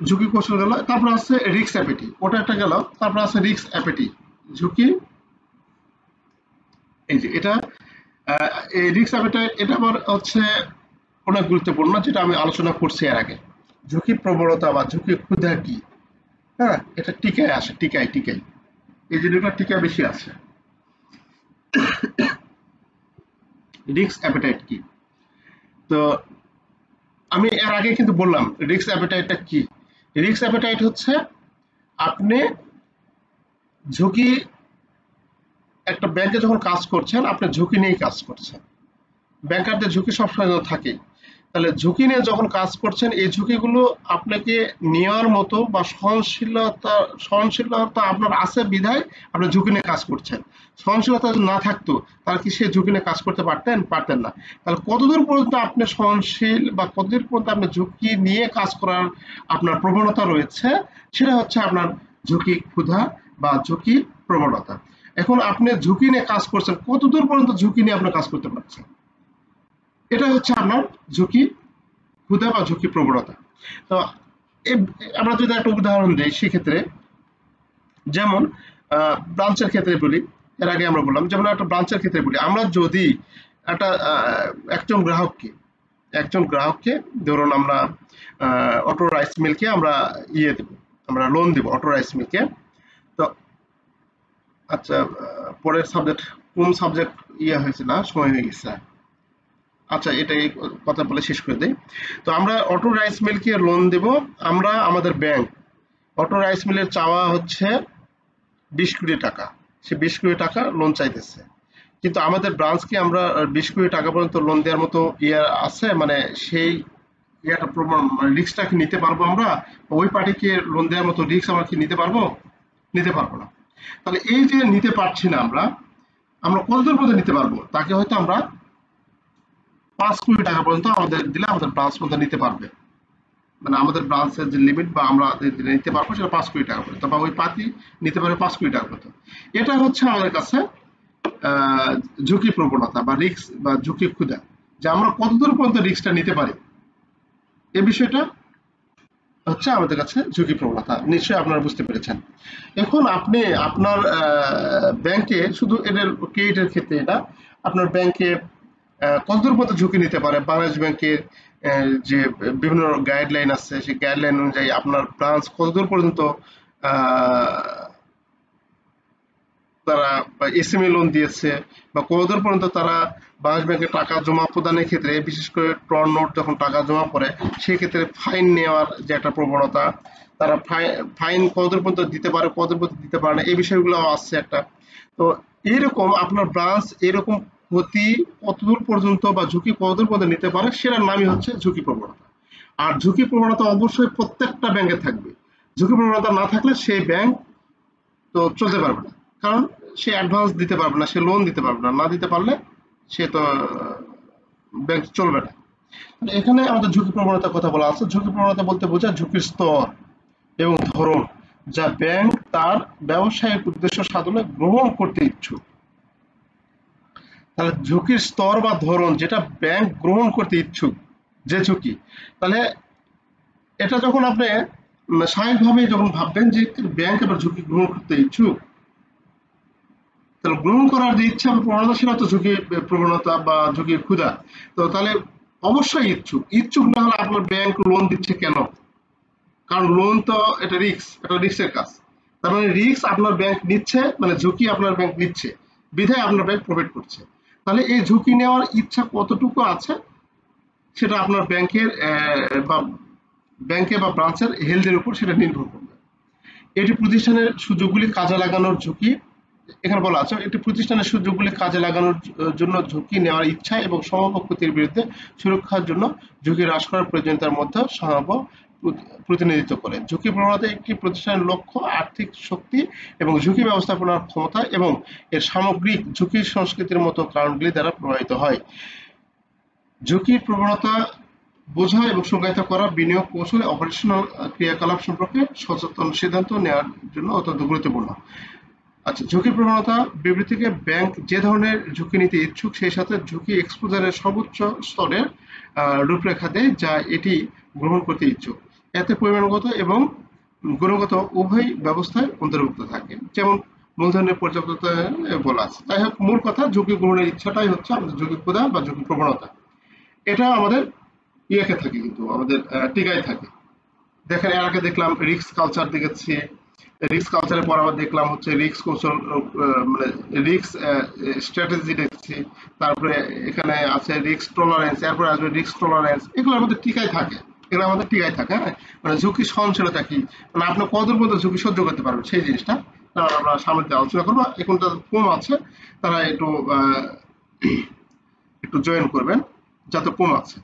ঝুঁকি কৌশল গেল, তারপর আছে রিস্ক অ্যাপেটি, ওটা একটা গেল। তারপর আছে রিস্ক অ্যাপেটি, ঝুঁকি, এই যে এটা এই রিস্ক অ্যাপেটাইট, এটা আবার হচ্ছে অনেক গুরুত্বপূর্ণ, যেটা আমি আলোচনা করছি এর আগে। ঝুঁকি প্রবণতা বা ঝুঁকি ক্ষুধা কি, হ্যাঁ, এটা টিকায় আসে, টিকায় এই জিনিসটা টিকায় বেশি আসে। রিস্ক অ্যাপেটাইট কি? তো আমি এর আগে কিন্তু বললাম রিস্ক অ্যাপেটাইটটা কি। রিস্ক অ্যাপেটাইট হচ্ছে আপনি ঝুঁকি, একটা ব্যাংকে যখন কাজ করছেন আপনি ঝুঁকি নিয়েই কাজ করছেন, ব্যাংকারদের ঝুঁকি সবসময় থাকে। তাহলে ঝুঁকি নিয়ে যখন কাজ করছেন, এই ঝুঁকিগুলো আপনাকে নেওয়ার মতো বা সহনশীলতা আপনার আছে বিধায় আপনি ঝুঁকি নিয়ে কাজ করছেন। সহনশীলতা যদি না থাকতো তাহলে কি সে ঝুঁকি নিয়ে কাজ করতে পারতেন না। তাহলে কতদূর পর্যন্ত আপনি সহনশীল বা কতদূর পর্যন্ত আপনি ঝুঁকি নিয়ে কাজ করার আপনার প্রবণতা রয়েছে, সেটা হচ্ছে আপনার ঝুঁকি ক্ষুধা বা ঝুঁকি প্রবণতা। এখন আপনি ঝুঁকি নিয়ে কাজ করছেন, কতদূর পর্যন্ত ঝুঁকি নিয়ে আপনি কাজ করতে পারছেন, এটা হচ্ছে আপনার ঝুঁকি ক্ষুধা বা ঝুঁকি প্রবণতা। তো আমরা যদি একটা উদাহরণ দিই সেক্ষেত্রে, যেমন ব্রাঞ্চের ক্ষেত্রে বলি, এর আগে আমরা বললাম, যেমন একটা ব্রাঞ্চের ক্ষেত্রে বলি, আমরা যদি একটা একজন গ্রাহককে ধরুন আমরা অটো রাইস মিলকে আমরা দেব, আমরা লোন দেব অটো রাইস মিলকে। তো আচ্ছা, পরের সাবজেক্ট কোন সাবজেক্ট হয়েছে না, সময় হয়ে গেছে। আচ্ছা, এটাই কথা বলে শেষ করে দেই। তো আমরা অটো রাইস মিলকে লোন দেব, আমরা আমাদের ব্যাংক অটো রাইস মিলের চাওয়া হচ্ছে 20 কোটি টাকা, সে 20 কোটি টাকা লোন চাইতেছে, কিন্তু আমাদের ব্রাঞ্চকে আমরা 20 কোটি টাকা পর্যন্ত লোন দেওয়ার মতো আছে, মানে সেই রিস্কটা কি নিতে পারবো আমরা? ওই পার্টিকে লোন দেওয়ার মতো রিস্ক আমরা কি নিতে পারবো? নিতে পারবো না। তাহলে এই যে নিতে পারছি না আমরা কতদূর পর্যন্ত নিতে পারবো? তাকে হয়তো আমরা 5 কোটি টাকা পর্যন্ত আমাদের দিলে আমাদের ব্রাঞ্চ পর্যন্ত নিতে পারবে, মানে আমাদের ব্রাঞ্চের যে লিমিট বা আমরা নিতে পারবো সেটা 5 কোটি টাকা পর্যন্ত, বা ওই পার্টি নিতে পারবে 5 কোটি টাকা পর্যন্ত। এটা হচ্ছে আমাদের কাছে ঝুঁকি প্রবণতা বা রিস্ক বা ঝুঁকি ক্ষুধা, যে আমরা কতদূর পর্যন্ত রিস্কটা নিতে পারি, এই বিষয়টা হচ্ছে আমাদের কাছে ঝুঁকি প্রবণতা। নিশ্চয়ই আপনারা বুঝতে পেরেছেন। এখন আপনি আপনার ব্যাংকে, শুধু এদের ক্রেডিটের ক্ষেত্রে এটা, আপনার ব্যাংকে কতদূর পর্যন্ত ঝুঁকি নিতে পারে, বাংলাদেশ ব্যাংকের যে বিভিন্ন গাইডলাইন আছে, সেই গাইডলাইন অনুযায়ী আপনার ব্রাঞ্চ কতদূর পর্যন্ত তারা এসএমএ লোন দিয়েছে, বা কতদূর পর্যন্ত তারা বাংলাদেশ ব্যাংকে টাকা জমা প্রদানের ক্ষেত্রে, বিশেষ করে টর্ন নোট যখন টাকা জমা পড়ে সেই ক্ষেত্রে ফাইন নেওয়ার যে একটা প্রবণতা, তারা ফাইন কতদূর পর্যন্ত দিতে পারে, কতদূর পর্যন্ত দিতে পারে না, এই বিষয়গুলো আসছে একটা। তো এইরকম আপনার ব্রাঞ্চ এরকম ক্ষতি কতদূর পর্যন্ত বা ঝুঁকি কতদূর পর্যন্ত নিতে পারে, সেটার নামই হচ্ছে ঝুঁকি প্রবণতা। আর ঝুঁকি প্রবণতা অবশ্যই প্রত্যেকটা ব্যাংকে থাকবে। ঝুঁকি প্রবণতা না থাকলে সেই ব্যাংক তো চলতে পারবে না, কারণ সে অ্যাডভান্স দিতে পারবে না, সে লোন দিতে পারবে না, না দিতে পারলে সে তো ব্যাংক চলবে না। এখানে আমাদের ঝুঁকি প্রবণতার কথা বলা আছে। ঝুঁকি প্রবণতা বলতে বোঝায় ঝুঁকির স্তর এবং ধরন যা ব্যাংক তার ব্যবসায়িক উদ্দেশ্য সাধনে গ্রহণ করতে ইচ্ছুক। তাহলে ঝুঁকির স্তর বা ধরন যেটা ব্যাংক গ্রহণ করতে ইচ্ছুক, যে ঝুঁকি, তাহলে এটা যখন আপনি স্বাভাবিকভাবে যখন ভাববেন যে ব্যাংক আবার ঝুঁকি গ্রহণ করতে ইচ্ছুক, তাহলে গ্রহণ করার যে ইচ্ছা বা প্রবণতা সেটা তো ঝুঁকি প্রবণতা বা ঝুঁকির ক্ষুধা। তো তাহলে অবশ্যই ইচ্ছুক, ইচ্ছুক না হলে আপনার ব্যাংক লোন দিচ্ছে কেন? কারণ লোন তো এটা রিস্ক, এটা রিস্কের কাজ। তার মানে রিস্ক আপনার ব্যাংক নিচ্ছে, মানে ঝুঁকি আপনার ব্যাংক নিচ্ছে, বিধায় আপনার ব্যাংক প্রফিট করছে। তাহলে এই ঝুঁকি নেওয়ার ইচ্ছা কতটুকু আছে সেটা আপনার বা ব্যাংকে বা ব্রাঞ্চের হেলথের উপর সেটা নির্ভর করবে। এটি প্রতিষ্ঠানের সুযোগগুলি কাজে লাগানোর ঝুঁকি, এখানে বলা আছে একটি প্রতিষ্ঠানের সুযোগগুলি কাজে লাগানোর জন্য ঝুঁকি নেওয়ার ইচ্ছা এবং সম্ভাব্য ক্ষতির বিরুদ্ধে সুরক্ষার জন্য ঝুঁকি হ্রাস করার প্রয়োজনীয়তার মধ্যে সম্ভাব্য প্রতিনিধিত্ব করে। ঝুঁকি প্রবণতা একটি প্রতিষ্ঠানের লক্ষ্য, আর্থিক শক্তি এবং ঝুঁকি ব্যবস্থাপনার ক্ষমতা এবং এর সামগ্রিক ঝুঁকি সংস্কৃতির মতো কারণগুলি দ্বারা প্রভাবিত হয়। ঝুঁকির প্রবণতা বোঝা এবং সংজ্ঞায়িত করা বিনিয়োগ কৌশল, অপারেশনাল ক্রিয়াকলাপ সম্পর্কে সচেতন সিদ্ধান্ত নেওয়ার জন্য অত্যন্ত গুরুত্বপূর্ণ। আচ্ছা, ঝুঁকির প্রবণতা বিবৃতিকে ব্যাংক যে ধরনের ঝুঁকি নিতে ইচ্ছুক সেই সাথে ঝুঁকি এক্সপোজারের সর্বোচ্চ স্তরের রূপরেখা দেয় যা এটি গ্রহণ করতে ইচ্ছুক। এতে পরিমাণগত এবং গুণগত উভয় ব্যবস্থায় অন্তর্ভুক্ত থাকে, যেমন মূলধনের পর্যাপ্ততা বলা আছে। যাই হোক, মূল কথা ঝুঁকি গ্রহণের ইচ্ছাটাই হচ্ছে আমাদের ঝুঁকি ক্ষুধা বা ঝুঁকি প্রবণতা। এটা আমাদের ইয়েকে থাকে, কিন্তু আমাদের টিকায় থাকে। দেখেন এর আগে দেখলাম রিস্ক কালচার দেখেছি, রিস্ক কালচারের পর আবার দেখলাম হচ্ছে রিস্ক কৌশল, মানে রিস্ক স্ট্র্যাটেজি দেখছি। তারপরে এখানে আছে রিস্ক টলারেন্স, এরপরে আসবে রিস্ক টলারেন্স। এগুলো আমাদের টিকায় থাকে, এগুলো আমাদের টিকায় থাকে। হ্যাঁ, মানে ঝুঁকি সহনশীলতা কি, মানে আপনি কতদূর পর্যন্ত ঝুঁকি সহ্য করতে পারবেন সেই জিনিসটা আমরা সামনে আলোচনা করবো। এখন যাদের কম আছে তারা একটু একটু জয়েন করবেন, যাতে কম আছে।